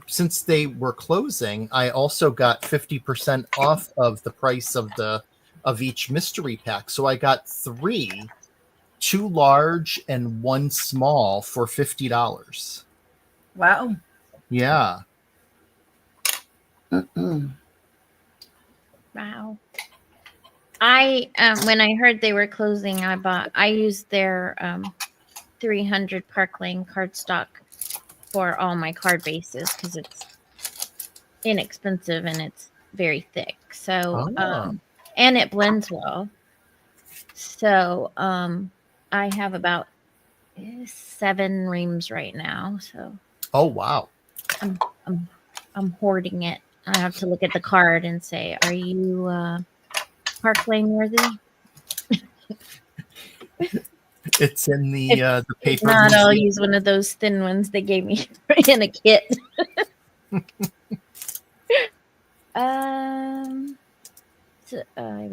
since they were closing, I also got 50% off of the price of each mystery pack. So I got 3, 2 large and 1 small for $50. Wow. Yeah. Wow. I when I heard they were closing, I used their 300 Park Lane cardstock for all my card bases because it's inexpensive and it's very thick. So and it blends well. So I have about 7 reams right now. So Oh wow. I'm hoarding it. I have to look at the card and say, "Are you Park Lane worthy?" It's in the If paper. not, I'll use one of those thin ones they gave me in a kit. We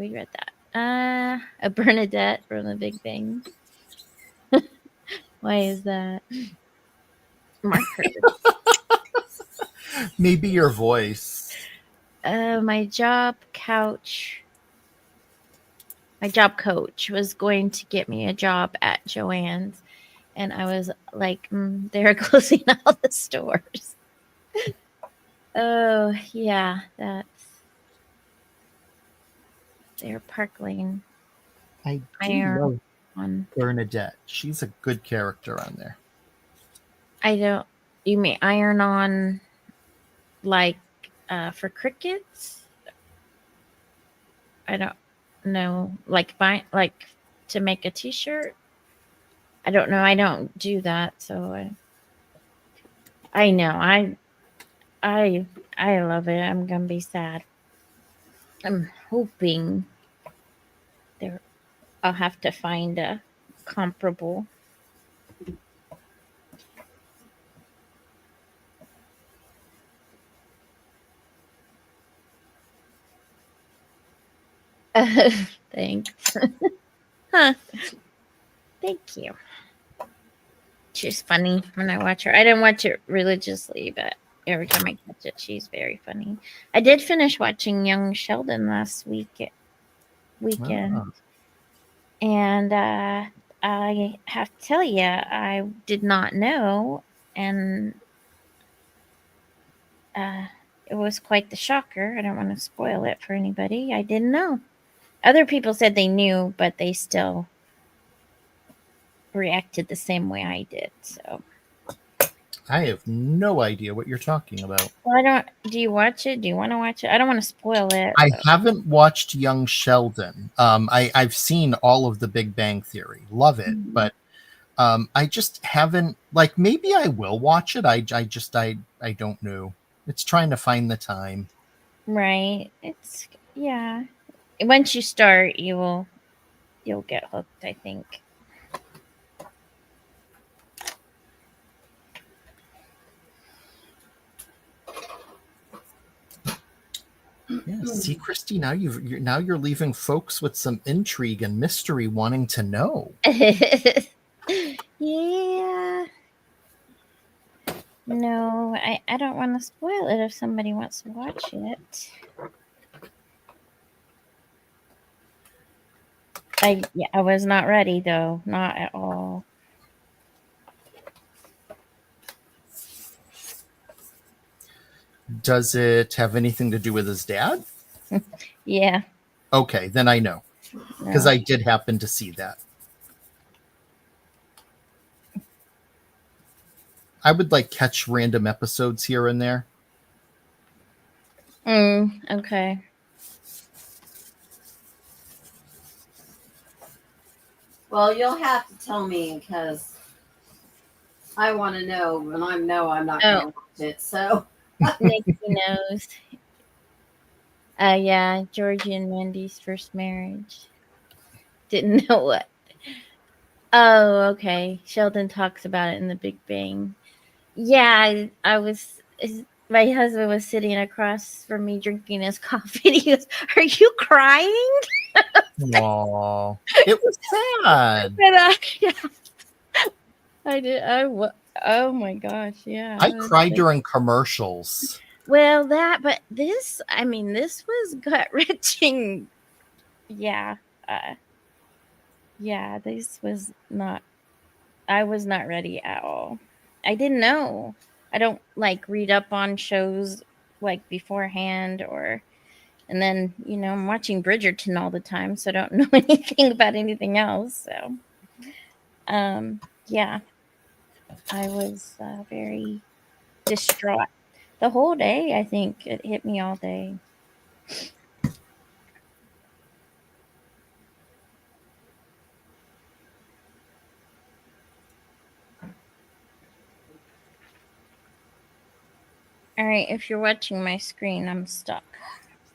read that. A Bernadette from The Big Bang. Why is that? Marker. Maybe your voice. My job coach was going to get me a job at Joann's, and I was like, they're closing all the stores. Oh yeah, that's their Park Lane. I Iron love Bernadette. She's a good character on there. You mean iron on like for crickets? I don't know, like to make a t-shirt. I don't know. I don't do that, so I know. I love it. I'm gonna be sad. I'm hoping I'll have to find a comparable. Thanks. Huh. Thank you. She's funny when I watch her. I didn't watch it religiously, but every time I catch it, she's very funny. I did finish watching Young Sheldon last weekend. And I have to tell you, I did not know, and it was quite the shocker. I don't want to spoil it for anybody. I didn't know. Other people said they knew, but they still reacted the same way I did. So I have no idea what you're talking about. Well, do you watch it? Do you want to watch it? I don't want to spoil it. I haven't watched Young Sheldon. I've seen all of The Big Bang Theory. Love it. But I just haven't, maybe I will watch it. I don't know. It's trying to find the time. Right. Yeah. Once you start, you'll get hooked, I think. Yeah. See, Christy, now you're leaving folks with some intrigue and mystery, wanting to know. Yeah. No, I don't want to spoil it if somebody wants to watch it. I was not ready though, not at all. Does it have anything to do with his dad? Yeah. Okay, then I know. Because I did happen to see that. I would like catch random episodes here and there. Okay. Well, you'll have to tell me because I want to know, and I'm not going to watch it. So Nikki knows. Yeah, Georgie and Mandy's first marriage. Didn't know what. Oh, okay. Sheldon talks about it in The Big Bang. Yeah, I was. My husband was sitting across from me drinking his coffee. And he goes, "Are you crying?" Aww. It was sad. And yeah, I did. Oh my gosh, yeah. I cried during commercials. Well, but this, I mean, this was gut wrenching. Yeah. Yeah, this was not, I was not ready at all. I didn't know. I don't like read up on shows like beforehand and then, I'm watching Bridgerton all the time, so I don't know anything about anything else. So, yeah, I was very distraught the whole day. I think it hit me all day. All right, if you're watching my screen, I'm stuck.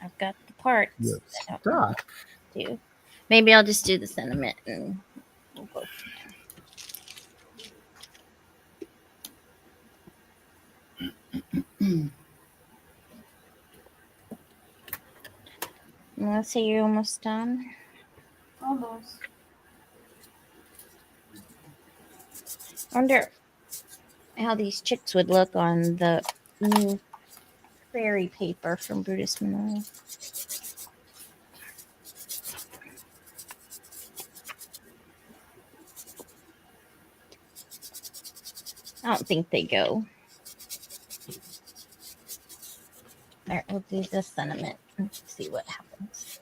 I've got the parts. Yes. I don't know what to do. Maybe I'll just do the sentiment and we'll go from there. Let's say you're almost done. almost. I wonder how these chicks would look on the new fairy paper from Brutus Monroe. I don't think they go. All right, we'll do the sentiment and see what happens.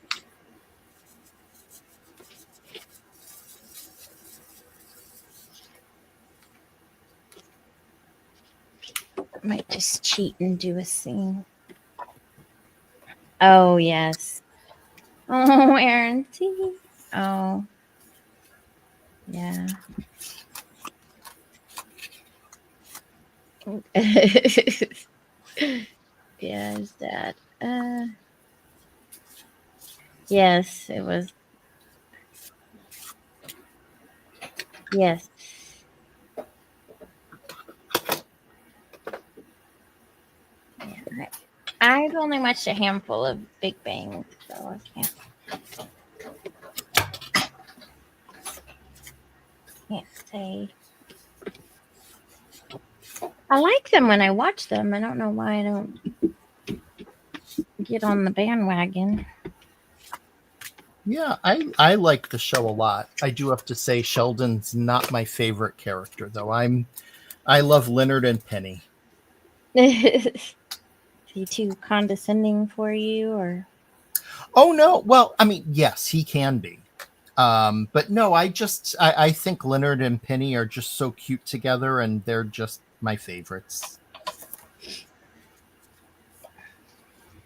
I might just cheat and do a scene. Oh, yes. Oh, Aaron T. Oh. Yeah. Yeah, is that yes, it was. Yes. Yeah, I've only watched a handful of Big Bang, so I can't say. I like them when I watch them. I don't know why I don't get on the bandwagon. Yeah, I like the show a lot. I do have to say Sheldon's not my favorite character though. I love Leonard and Penny. Is he too condescending for you, or? Oh no, well, I mean, yes, he can be. But no, I think Leonard and Penny are just so cute together and they're just my favorites.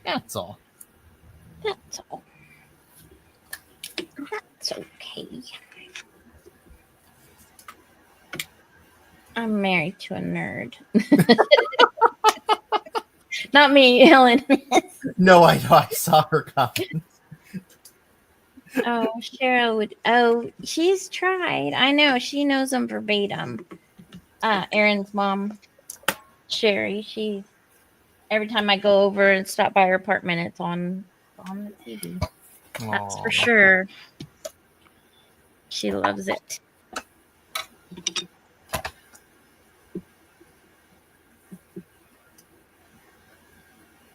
That's all. That's all. That's okay. I'm married to a nerd. Not me, Ellen. No, I know. I saw her comment. Oh, Cheryl would. Oh, she's tried. I know. She knows them verbatim. Aaron's mom, Sherry. She every time I go over and stop by her apartment, it's on the TV. That's for sure. She loves it.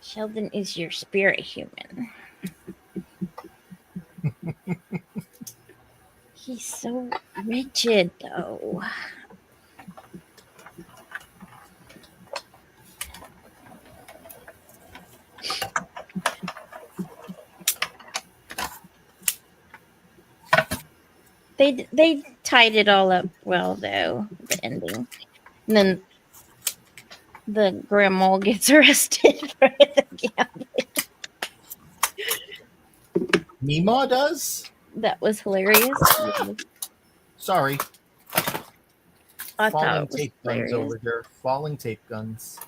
Sheldon is your spirit human. He's so rigid, though. They tied it all up well, though, the ending. And then the grandma gets arrested for the gambling. Meemaw does? That was hilarious. Sorry. I thought Falling it was tape guns hilarious. over here. Falling tape guns.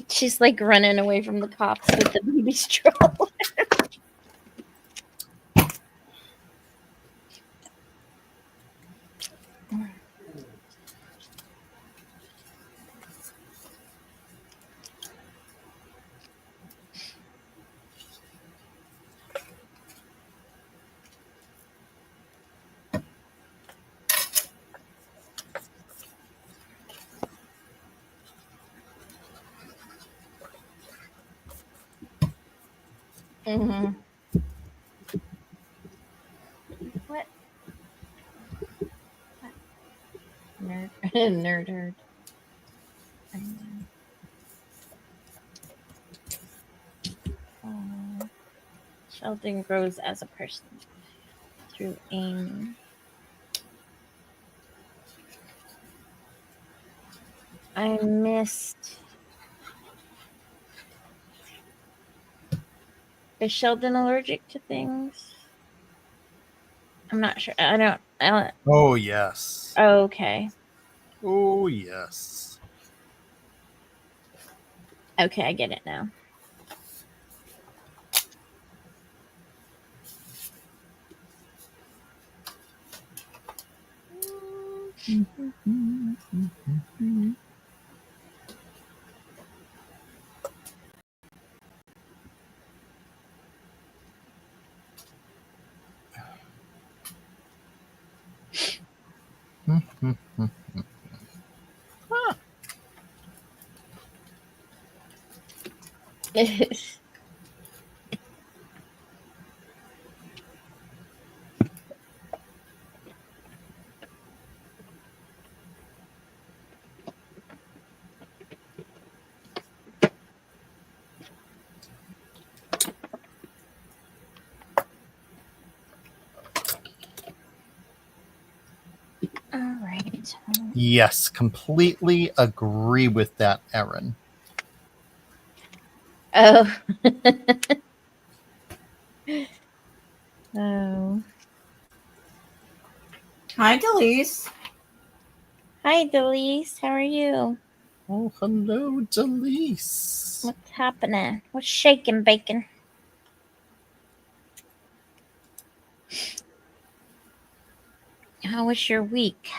She's like running away from the cops with the baby stroller. Mm-hmm. What? Nerd, nerd herd. I know. Sheldon grows as a person through aim. I missed. Is Sheldon allergic to things? I'm not sure. I don't. Oh, yes. Oh, okay. Oh, yes. Okay, I get it now. All right. Yes, completely agree with that, Erin. Oh. Oh. Hi, Delise. Hi, Delise. How are you? Oh, hello, Delise. What's happening? What's shaking, bacon? How was your week?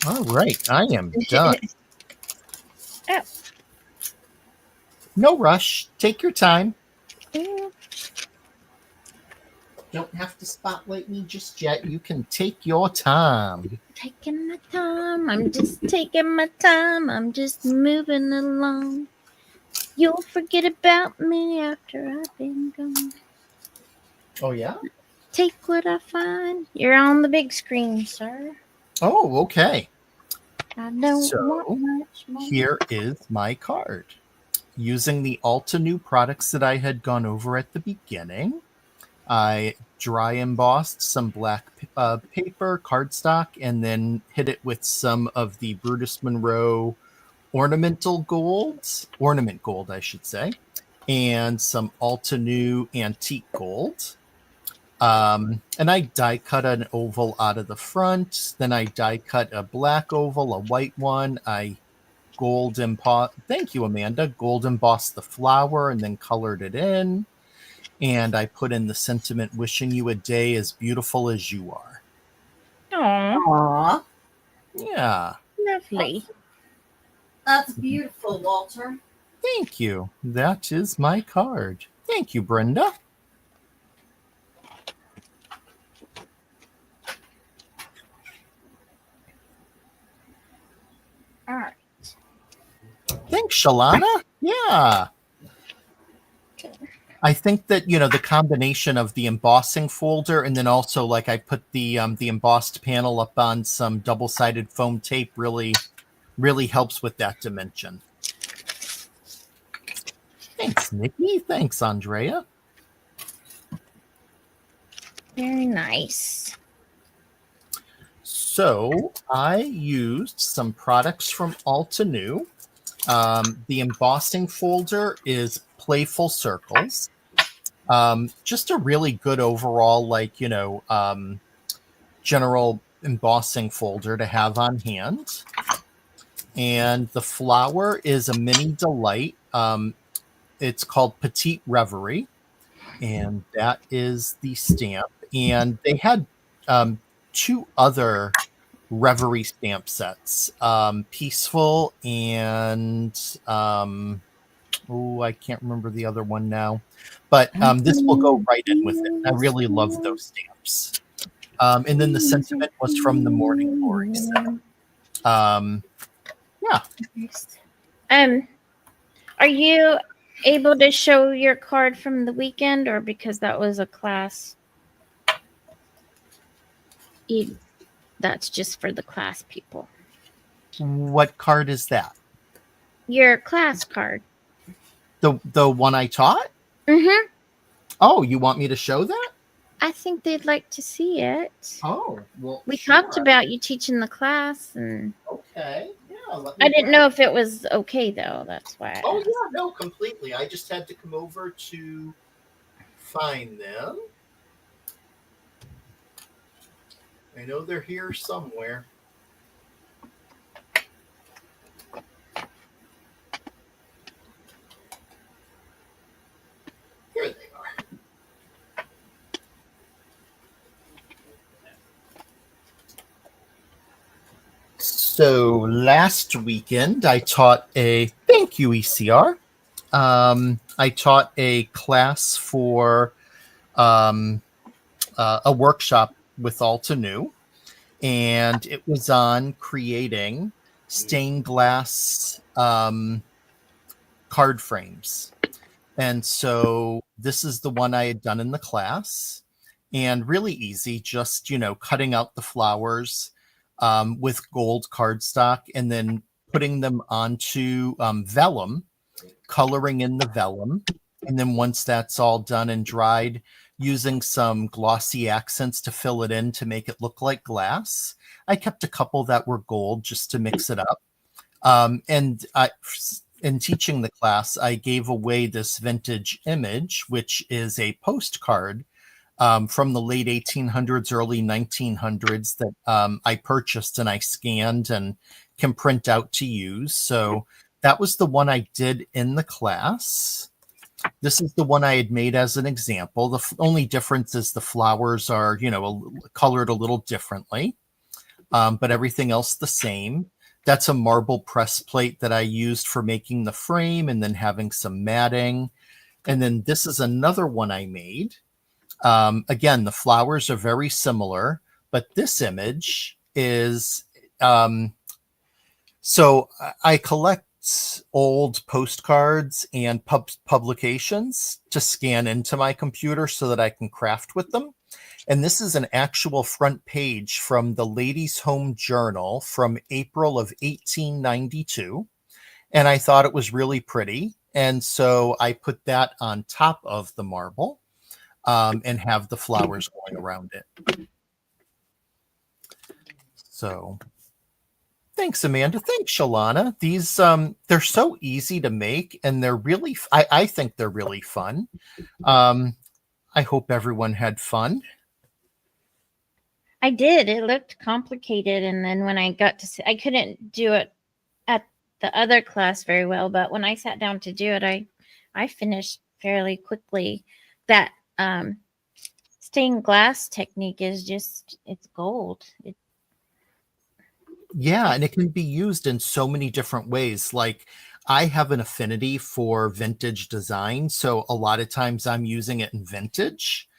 All right, I am done. Oh. No rush. Take your time. Mm, Don't have to spotlight me just yet. You can take your time. taking my time. I'm just taking my time. I'm just moving along. You'll forget about me after I've been gone. Oh, yeah? Take what I find. You're on the big screen, sir. Oh, okay. I don't So, want much more. Here is my card. Using the Altenew products that I had gone over at the beginning, I dry embossed some black paper, cardstock, and then hit it with some of the Brutus Monroe ornament gold, I should say, and some Altenew antique gold. And I die cut an oval out of the front. Then I die cut a black oval, a white one. I thank you, Amanda. Gold embossed the flower and then colored it in. And I put in the sentiment, wishing you a day as beautiful as you are. Aw, Aw, Yeah, lovely. that's beautiful, Walter. thank you. That is my card. Thank you, Brenda. All right. Thanks, Shalana. Yeah. I think that, the combination of the embossing folder and then also like I put the embossed panel up on some double-sided foam tape really helps with that dimension. Thanks, Nikki. Thanks, Andrea. Very nice. So I used some products from Altenew. The embossing folder is Playful Circles. Just a really good overall, general embossing folder to have on hand. And the flower is a mini delight. It's called Petite Reverie, and that is the stamp. And they had two other Reverie stamp sets, Peaceful and I can't remember the other one now. But this will go right in with it. I really love those stamps. And then the sentiment was from the Morning Glory set. Yeah. Are you able to show your card from the weekend, or because that was a class? That's just for the class people. What card is that? Your class card. The one I taught? Mm-hmm. Oh, you want me to show that? I think they'd like to see it. Oh, well, We sure. talked about you teaching the class, and Okay. Yeah. I didn't know if it was okay though. That's why. I Oh asked. yeah, no, completely. I just had to come over to find them. I know they're here somewhere. Here they are. So last weekend I taught thank you, ECR. I taught a class for a workshop with Altenew, and it was on creating stained glass card frames. And so this is the one I had done in the class, and really easy, just, cutting out the flowers with gold cardstock and then putting them onto vellum, coloring in the vellum. And then once that's all done and dried, using some glossy accents to fill it in to make it look like glass. I kept a couple that were gold just to mix it up. And in teaching the class, I gave away this vintage image, which is a postcard from the late 1800s, early 1900s that I purchased and I scanned and can print out to use. So that was the one I did in the class. This is the one I had made as an example. The only difference is the flowers are, colored a little differently, but everything else the same. That's a marble press plate that I used for making the frame and then having some matting. And then this is another one I made. Again, the flowers are very similar, but this image is, so I collect old postcards and publications to scan into my computer so that I can craft with them. And this is an actual front page from the Ladies' Home Journal from April of 1892. And I thought it was really pretty. And so I put that on top of the marble and have the flowers going around it. So thanks, Amanda. Thanks, Shalana. These, they're so easy to make, and they're really, I think they're really fun. I hope everyone had fun. I did. It looked complicated, and then when I got to see, I couldn't do it at the other class very well, but when I sat down to do it, I finished fairly quickly. That stained glass technique is just, it's gold. Yeah, and it can be used in so many different ways. Like, I have an affinity for vintage design, so a lot of times I'm using it in vintage.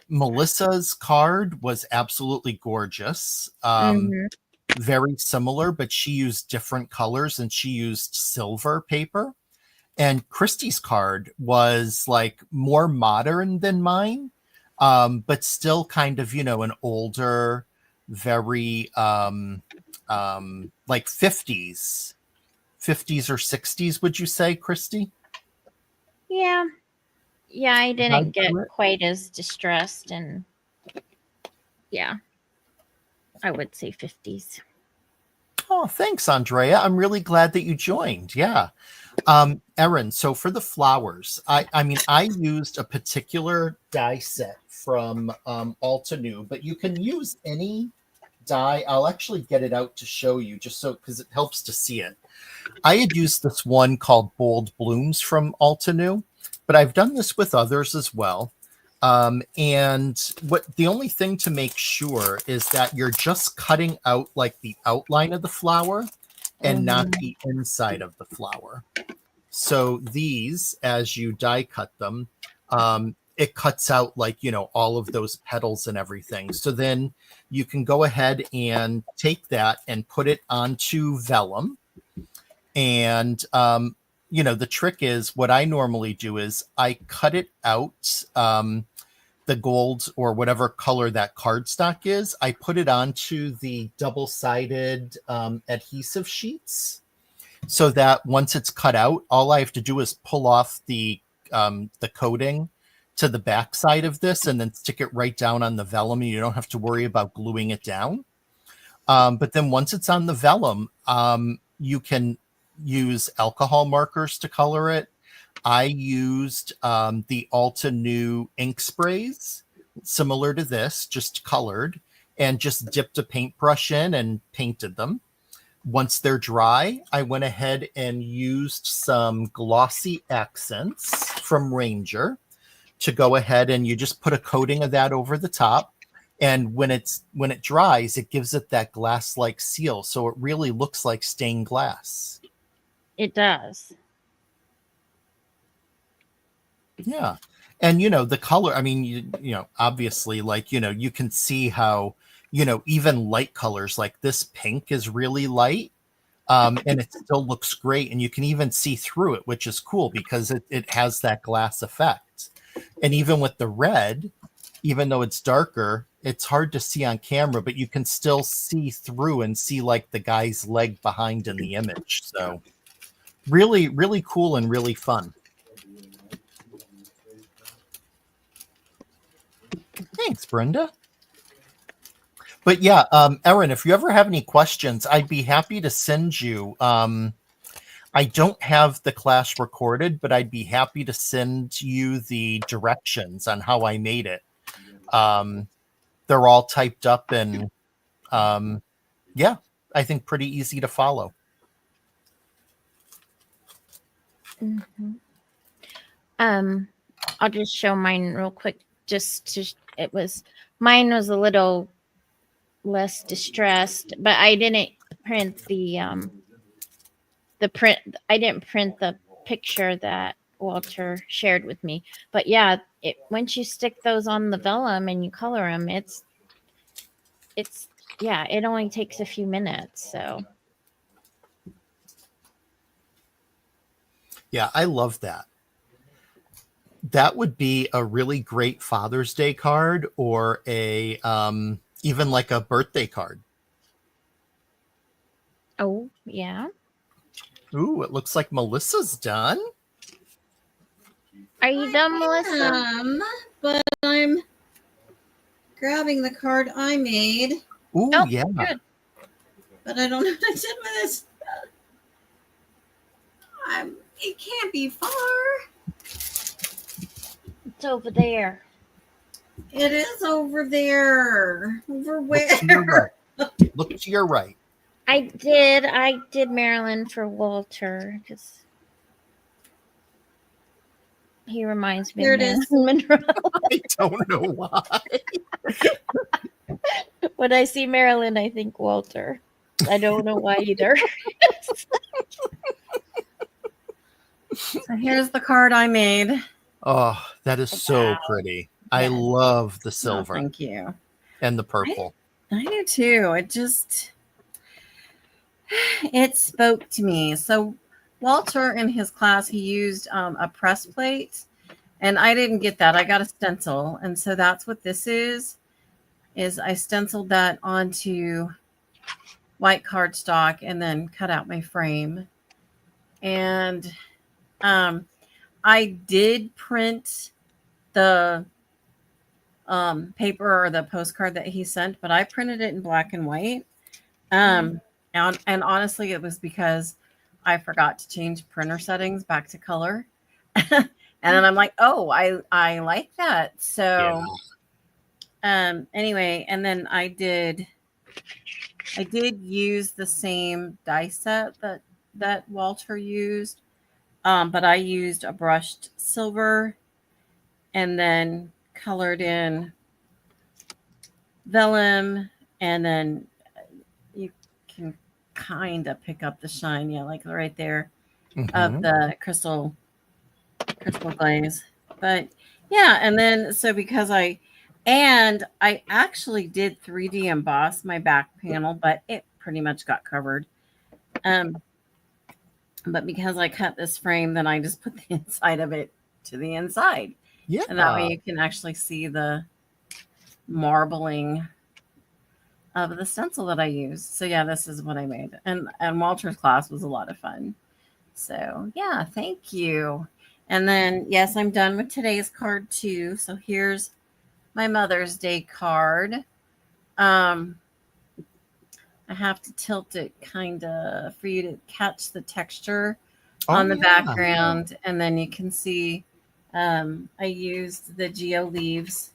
Melissa's card was absolutely gorgeous. Very similar, but she used different colors and she used silver paper. And Christy's card was like more modern than mine, but still kind of, an older, very like 50s or 60s, would you say, Christy? Yeah. Yeah, I didn't get to it? quite as distressed, and yeah, I would say 50s. Oh, thanks, Andrea. I'm really glad that you joined. Yeah. Erin, so for the flowers, I mean, I used a particular die set from Altenew, but you can use any die. I'll actually get it out to show you just so because it helps to see it. I had used this one called Bold Blooms from Altenew, but I've done this with others as well. And what the only thing to make sure is that you're just cutting out like the outline of the flower and not the inside of the flower. So these, as you die cut them, it cuts out like, you know, all of those petals and everything. So then you can go ahead and take that and put it onto vellum. And, you know, the trick is what I normally do is I cut it out, the gold or whatever color that cardstock is. I put it onto the double-sided adhesive sheets so that once it's cut out, all I have to do is pull off the coating to the back side of this and then stick it right down on the vellum. And you don't have to worry about gluing it down. But then once it's on the vellum, you can use alcohol markers to color it. I used the Altenew ink sprays, similar to this, just colored, and just dipped a paintbrush in and painted them. Once they're dry, I went ahead and used some glossy accents from Ranger to go ahead, and you just put a coating of that over the top. And when it dries, it gives it that glass-like seal, so it really looks like stained glass. It does. Yeah. And, you know, the color, I mean, you know, obviously, like, you know, you can see how, you know, even light colors like this pink is really light, and it still looks great. And you can even see through it, which is cool because it has that glass effect. And even with the red, even though it's darker, it's hard to see on camera, but you can still see through and see like the guy's leg behind in the image. So really, really cool and really fun. Thanks, Brenda. But yeah, Erin, if you ever have any questions, I'd be happy to send you. I don't have the class recorded, but I'd be happy to send you the directions on how I made it. They're all typed up and yeah, I think pretty easy to follow. Mm-hmm. I'll just show mine real quick. Mine was a little less distressed, but I didn't print the print. I didn't print the picture that Walter shared with me. But yeah, once you stick those on the vellum and you color them, it's yeah, it only takes a few minutes. So yeah, I love that. That would be a really great Father's Day card or a even like a birthday card. oh yeah. Ooh, it looks like Melissa's done. Are you done, Melissa? But I'm grabbing the card I made. Ooh, Oh, yeah. good. But I don't know what I did with this. It can't be far. It's over there. It is over there. Over Look to your where? right. Look to your right. I did Marilyn for Walter because he reminds me There of it is. Marilyn Monroe. I don't know why. When I see Marilyn, I think Walter. I don't know why either. So here's the card I made. Oh, that is so Wow. pretty. I Yes. love the Oh, silver thank you. and the purple. I do too. It spoke to me. So Walter in his class, he used a press plate, and I didn't get that. I got a stencil, and so that's what this is I stenciled that onto white cardstock and then cut out my frame. And I did print the paper or the postcard that he sent, but I printed it in black and white. And honestly, it was because I forgot to change printer settings back to color. And then I'm like, oh, I like that. So anyway, and then I did use the same die set that Walter used. But I used a brushed silver and then colored in vellum, and then you can kind of pick up the shine, yeah, like right there of the crystal glaze. But yeah, and then so because I actually did 3D emboss my back panel, but it pretty much got covered. But because I cut this frame, then I just put the inside of it to the inside. Yeah. And that way you can actually see the marbling of the stencil that I used. So yeah, this is what I made. And Walter's class was a lot of fun. So yeah, thank you. And then yes, I'm done with today's card too. So here's my Mother's Day card. I have to tilt it kind of for you to catch the texture on the background. And then you can see I used the Geo Leaves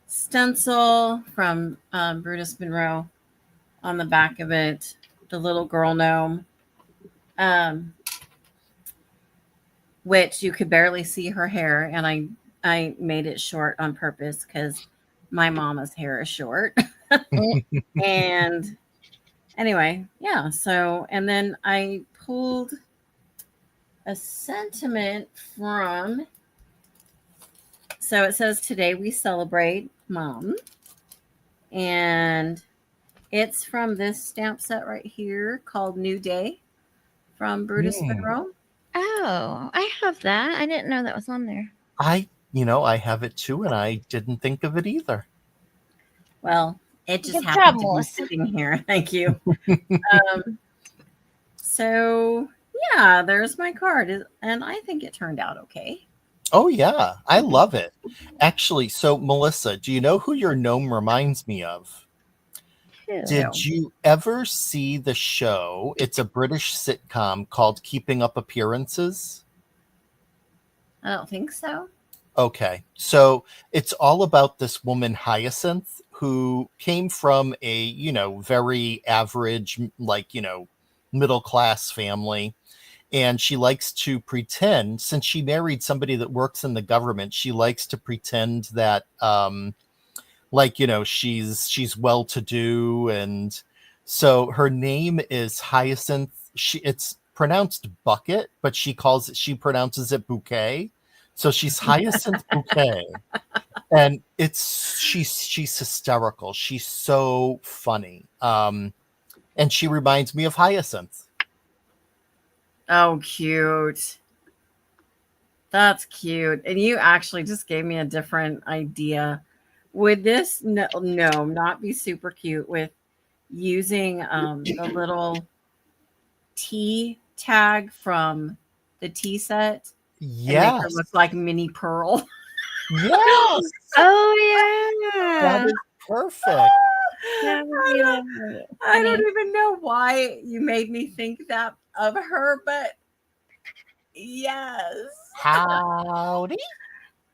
stencil from Brutus Monroe on the back of it, the little girl gnome, which you could barely see her hair. And I made it short on purpose because my mama's hair is short. And anyway, yeah. So, and then I pulled a sentiment from, so it says, today we celebrate Mom. And it's from this stamp set right here called New Day from Brutus Monroe. Oh, I have that. I didn't know that was on there. I have it too, and I didn't think of it either. Well, it just Good happened job, to be sitting here. Thank you. So yeah, there's my card, and I think it turned out okay. Oh yeah, I love it. Actually, so Melissa, do you know who your gnome reminds me of? Did you ever see the show? It's a British sitcom called Keeping Up Appearances. I don't think so. Okay. So it's all about this woman, Hyacinth, who came from a, very average, middle class family. And she likes to pretend, since she married somebody that works in the government, she likes to pretend that, she's well to do. And so her name is Hyacinth. It's pronounced bucket, but she pronounces it bouquet. So she's Hyacinth Bouquet. And she's hysterical. She's so funny. And she reminds me of Hyacinth. Oh, cute. That's cute. And you actually just gave me a different idea. Would this no not be super cute with using the little tea tag from the tea set? Yes. And make her look like Minnie Pearl. Yes. Oh yeah. That is perfect. I don't even know why you made me think that of her, but yes. Howdy.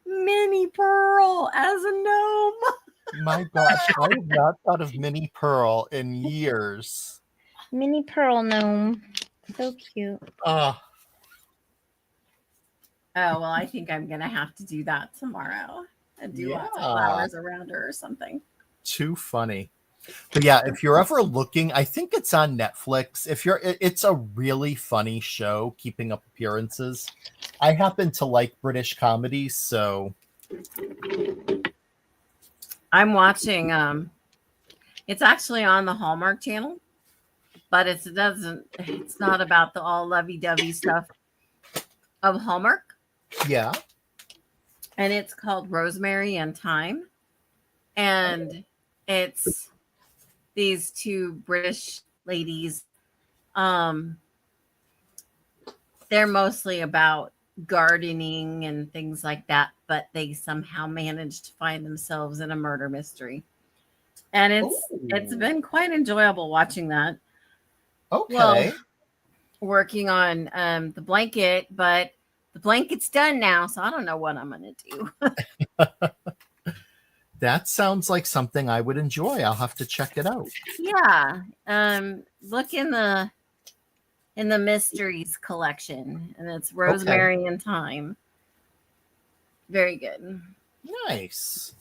Minnie Pearl as a gnome. My gosh, I have not thought of Minnie Pearl in years. Minnie Pearl gnome. So cute. Oh, well, I think I'm going to have to do that tomorrow and do lots of flowers around her or something. Too funny. But yeah, if you're ever looking, I think it's on Netflix. It's a really funny show, Keeping Up Appearances. I happen to like British comedies, so I'm watching. It's actually on the Hallmark Channel, but it's not about the all lovey-dovey stuff of Hallmark. Yeah. And it's called Rosemary and Thyme, and it's these two British ladies. They're mostly about gardening and things like that, but they somehow managed to find themselves in a murder mystery. And it's Oh. been quite enjoyable watching that. Okay. Well, working on the blanket, but the blanket's done now, so I don't know what I'm going to do. That sounds like something I would enjoy. I'll have to check it out. Yeah. Look in the mysteries collection, and it's Rosemary and Thyme. Very good. Nice.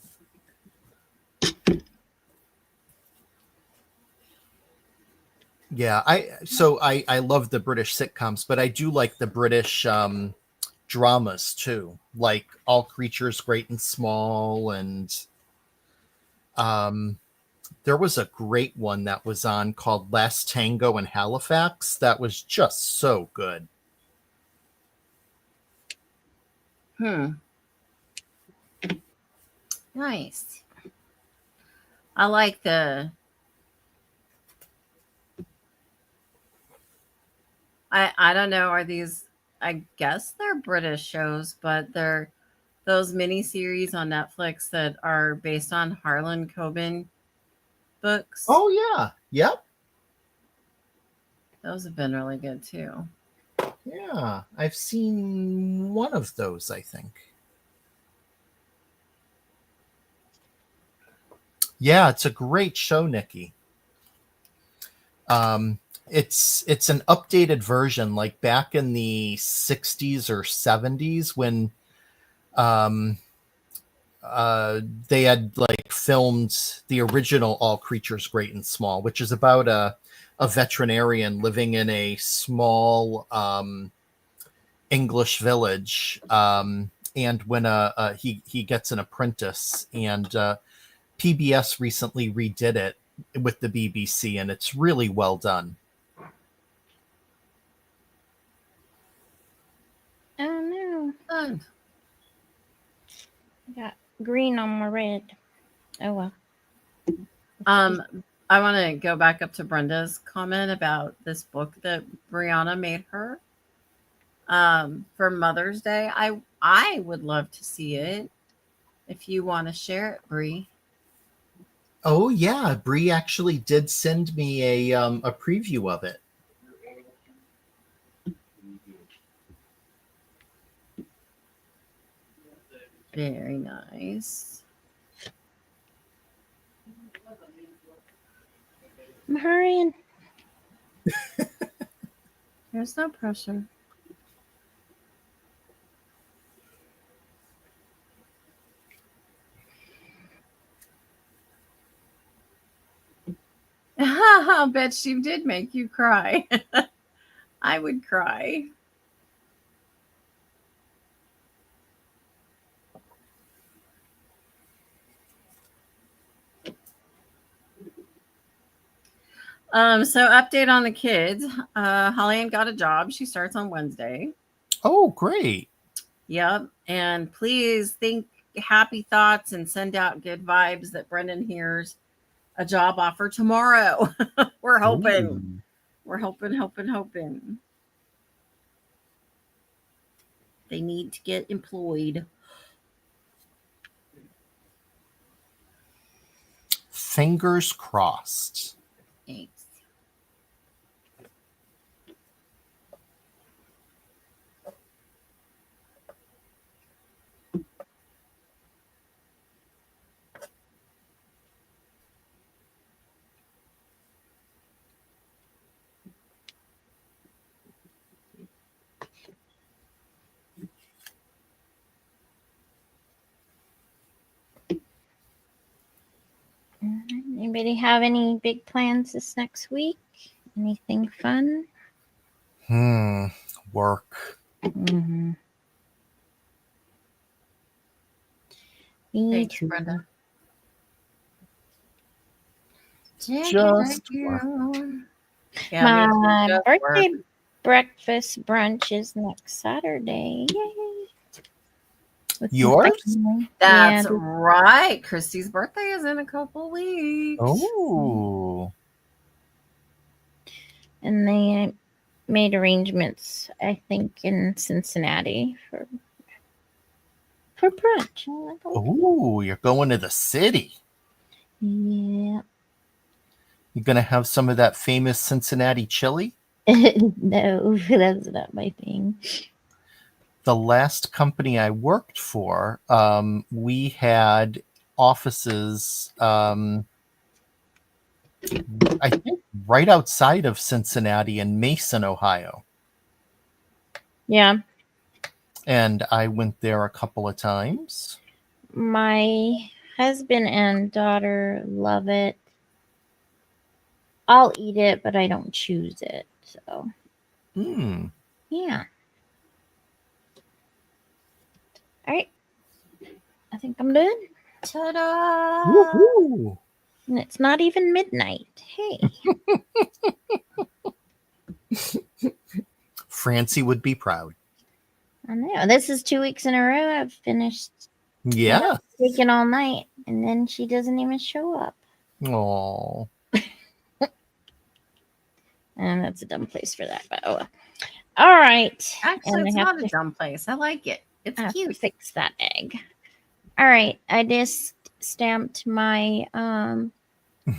Yeah, I love the British sitcoms, but I do like the British dramas too, like All Creatures Great and Small, and there was a great one that was on called Last Tango in Halifax that was just so good. Nice. I like the I don't know, are these, I guess they're British shows, but they're those mini series on Netflix that are based on Harlan Coben books. Oh yeah. Yep. Those have been really good too. Yeah, I've seen one of those, I think. Yeah, it's a great show, Nikki. It's an updated version, like back in the 60s or 70s when they had like filmed the original All Creatures Great and Small, which is about a veterinarian living in a small English village, and when he gets an apprentice, and PBS recently redid it with the BBC, and it's really well done. Oh no, Fun. I got green on my red. Oh well. I want to go back up to Brenda's comment about this book that Brianna made her for Mother's Day. I would love to see it. If you want to share it, Bri. Oh yeah, Bri actually did send me a preview of it. Very nice. I'm hurrying. There's no pressure. I'll bet she did make you cry. I would cry. So update on the kids. Holly got a job. She starts on Wednesday. Oh, great. Yep. And please think happy thoughts and send out good vibes that Brendan hears a job offer tomorrow. We're hoping. Ooh. We're hoping. They need to get employed. Fingers crossed. Thanks. Anybody have any big plans this next week? Anything fun? Work. Mm-hmm. Me Thanks, too. Brenda. Just work. Yeah, My just birthday work. breakfast brunch is next Saturday. Yay! With my Yours? family. That's Yeah, right. Christy's birthday is in a couple weeks. Oh. and then made arrangements, I think, in Cincinnati for brunch. I'm like, okay. Oh, you're going to the city. Yeah. You're going to have some of that famous Cincinnati chili. No, that's not my thing. The last company I worked for, we had offices, I think, right outside of Cincinnati in Mason, Ohio. Yeah. And I went there a couple of times. My husband and daughter love it. I'll eat it, but I don't choose it. So, yeah. All right. I think I'm done. Ta-da! Woohoo! And it's not even midnight. Hey. Francie would be proud. I know. This is 2 weeks in a row. I've finished Yeah. taking all night, and then she doesn't even show up. Oh. And that's a dumb place for that. But oh well. All right. Actually, And it's I have not a dumb place. I like it. It's I have to cute. fix that egg. All right. I just stamped my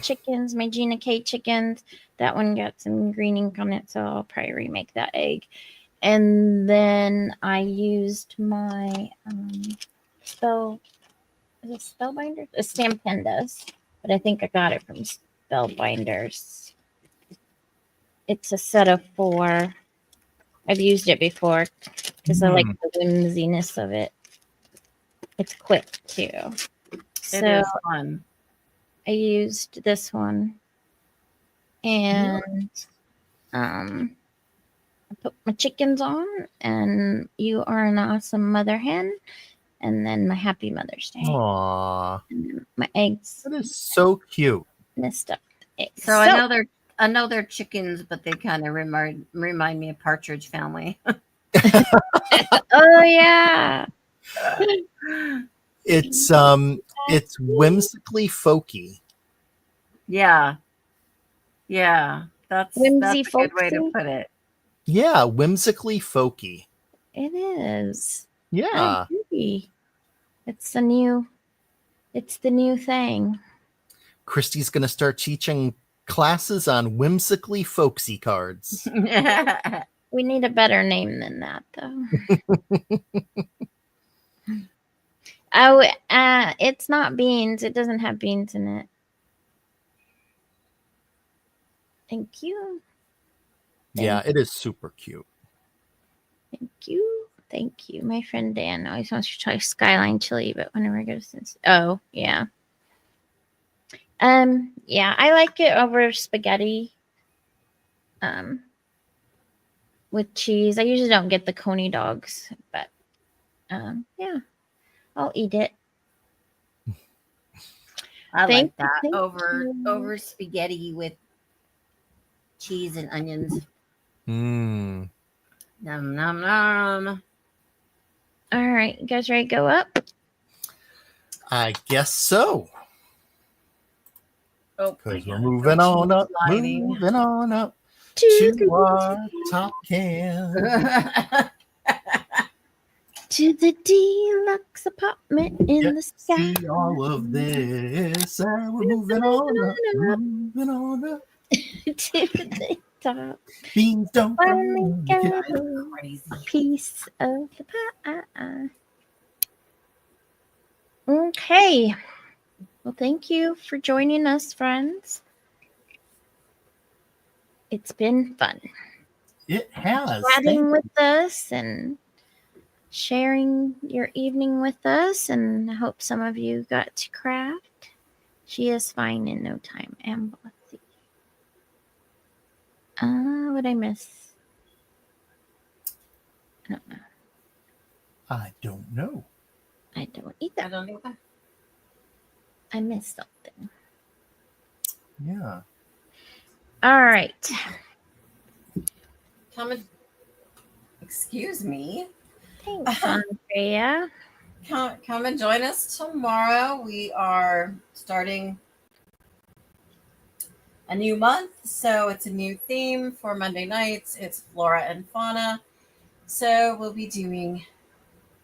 chickens, my Gina K chickens. That one got some green ink on it, so I'll probably remake that egg. And then I used my Spellbinders? A Stampendas, but I think I got it from Spellbinders. It's a set of 4. I've used it before because I like the whimsiness of it. It's quick too. It is fun. I used this one, and I put my chickens on, and you are an awesome mother hen, and then my happy Mother's Day. Aww. And then my eggs. That is so cute. Messed up eggs. So I know they're chickens, but they kind of remind me of Partridge Family. Oh yeah. It's whimsically folky. Yeah. That's a good way to folksy? put it. Yeah, whimsically folky. It is. Yeah. I agree. It's the new thing. Christy's going to start teaching classes on whimsically folksy cards. We need a better name than that, though. Oh, it's not beans. It doesn't have beans in it. Thank you. Yeah, it is super cute. Thank you. Thank you. My friend Dan always wants to try Skyline chili, but whenever I go to Cincinnati. Oh, yeah. Yeah, I like it over spaghetti. With cheese. I usually don't get the Coney dogs, but yeah, I'll eat it. I Thank like that you. over spaghetti with cheese and onions. Mm. Nom nom nom. All right, you guys ready to go up? I guess so. Oh, Because we're moving on up, moving on up To to our top can. to the deluxe apartment in the sky. See all of this, and we're moving on up, moving on up. To the top. Beans don't Finally grow. got a Crazy. piece of the pie. Okay. Well, thank you for joining us, friends. It's been fun. It has. Chatting with us and sharing your evening with us, and I hope some of you got to craft. She is fine in no time. And let's see. What I miss? I don't know. I don't know. I don't I either. don't either. I missed something. Yeah. All right. Excuse me. Thanks, Andrea. Come and join us tomorrow. We are starting a new month, so it's a new theme for Monday nights. It's flora and fauna. So we'll be doing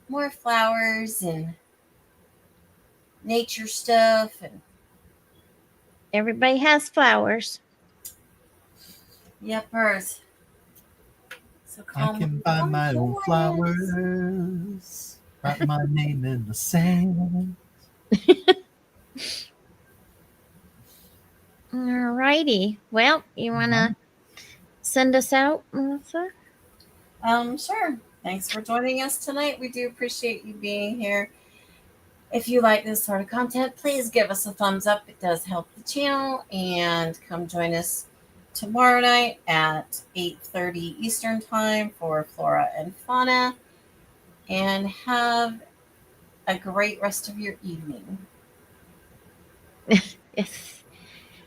more flowers and nature stuff. And Everybody has flowers. yepers. So I come can buy my own join us. flowers, write my name in the sand. Alrighty. Well, you want to send us out, Melissa? Sure. Thanks for joining us tonight. We do appreciate you being here. If you like this sort of content, please give us a thumbs up. It does help the channel. And come join us tomorrow night at 8:30 Eastern Time for Flora and Fauna. And have a great rest of your evening. Yes.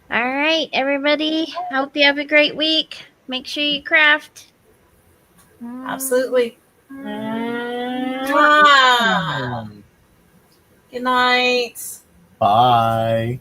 All right, everybody. Hope you have a great week. Make sure you craft. Absolutely. Mwah. Good night. Bye.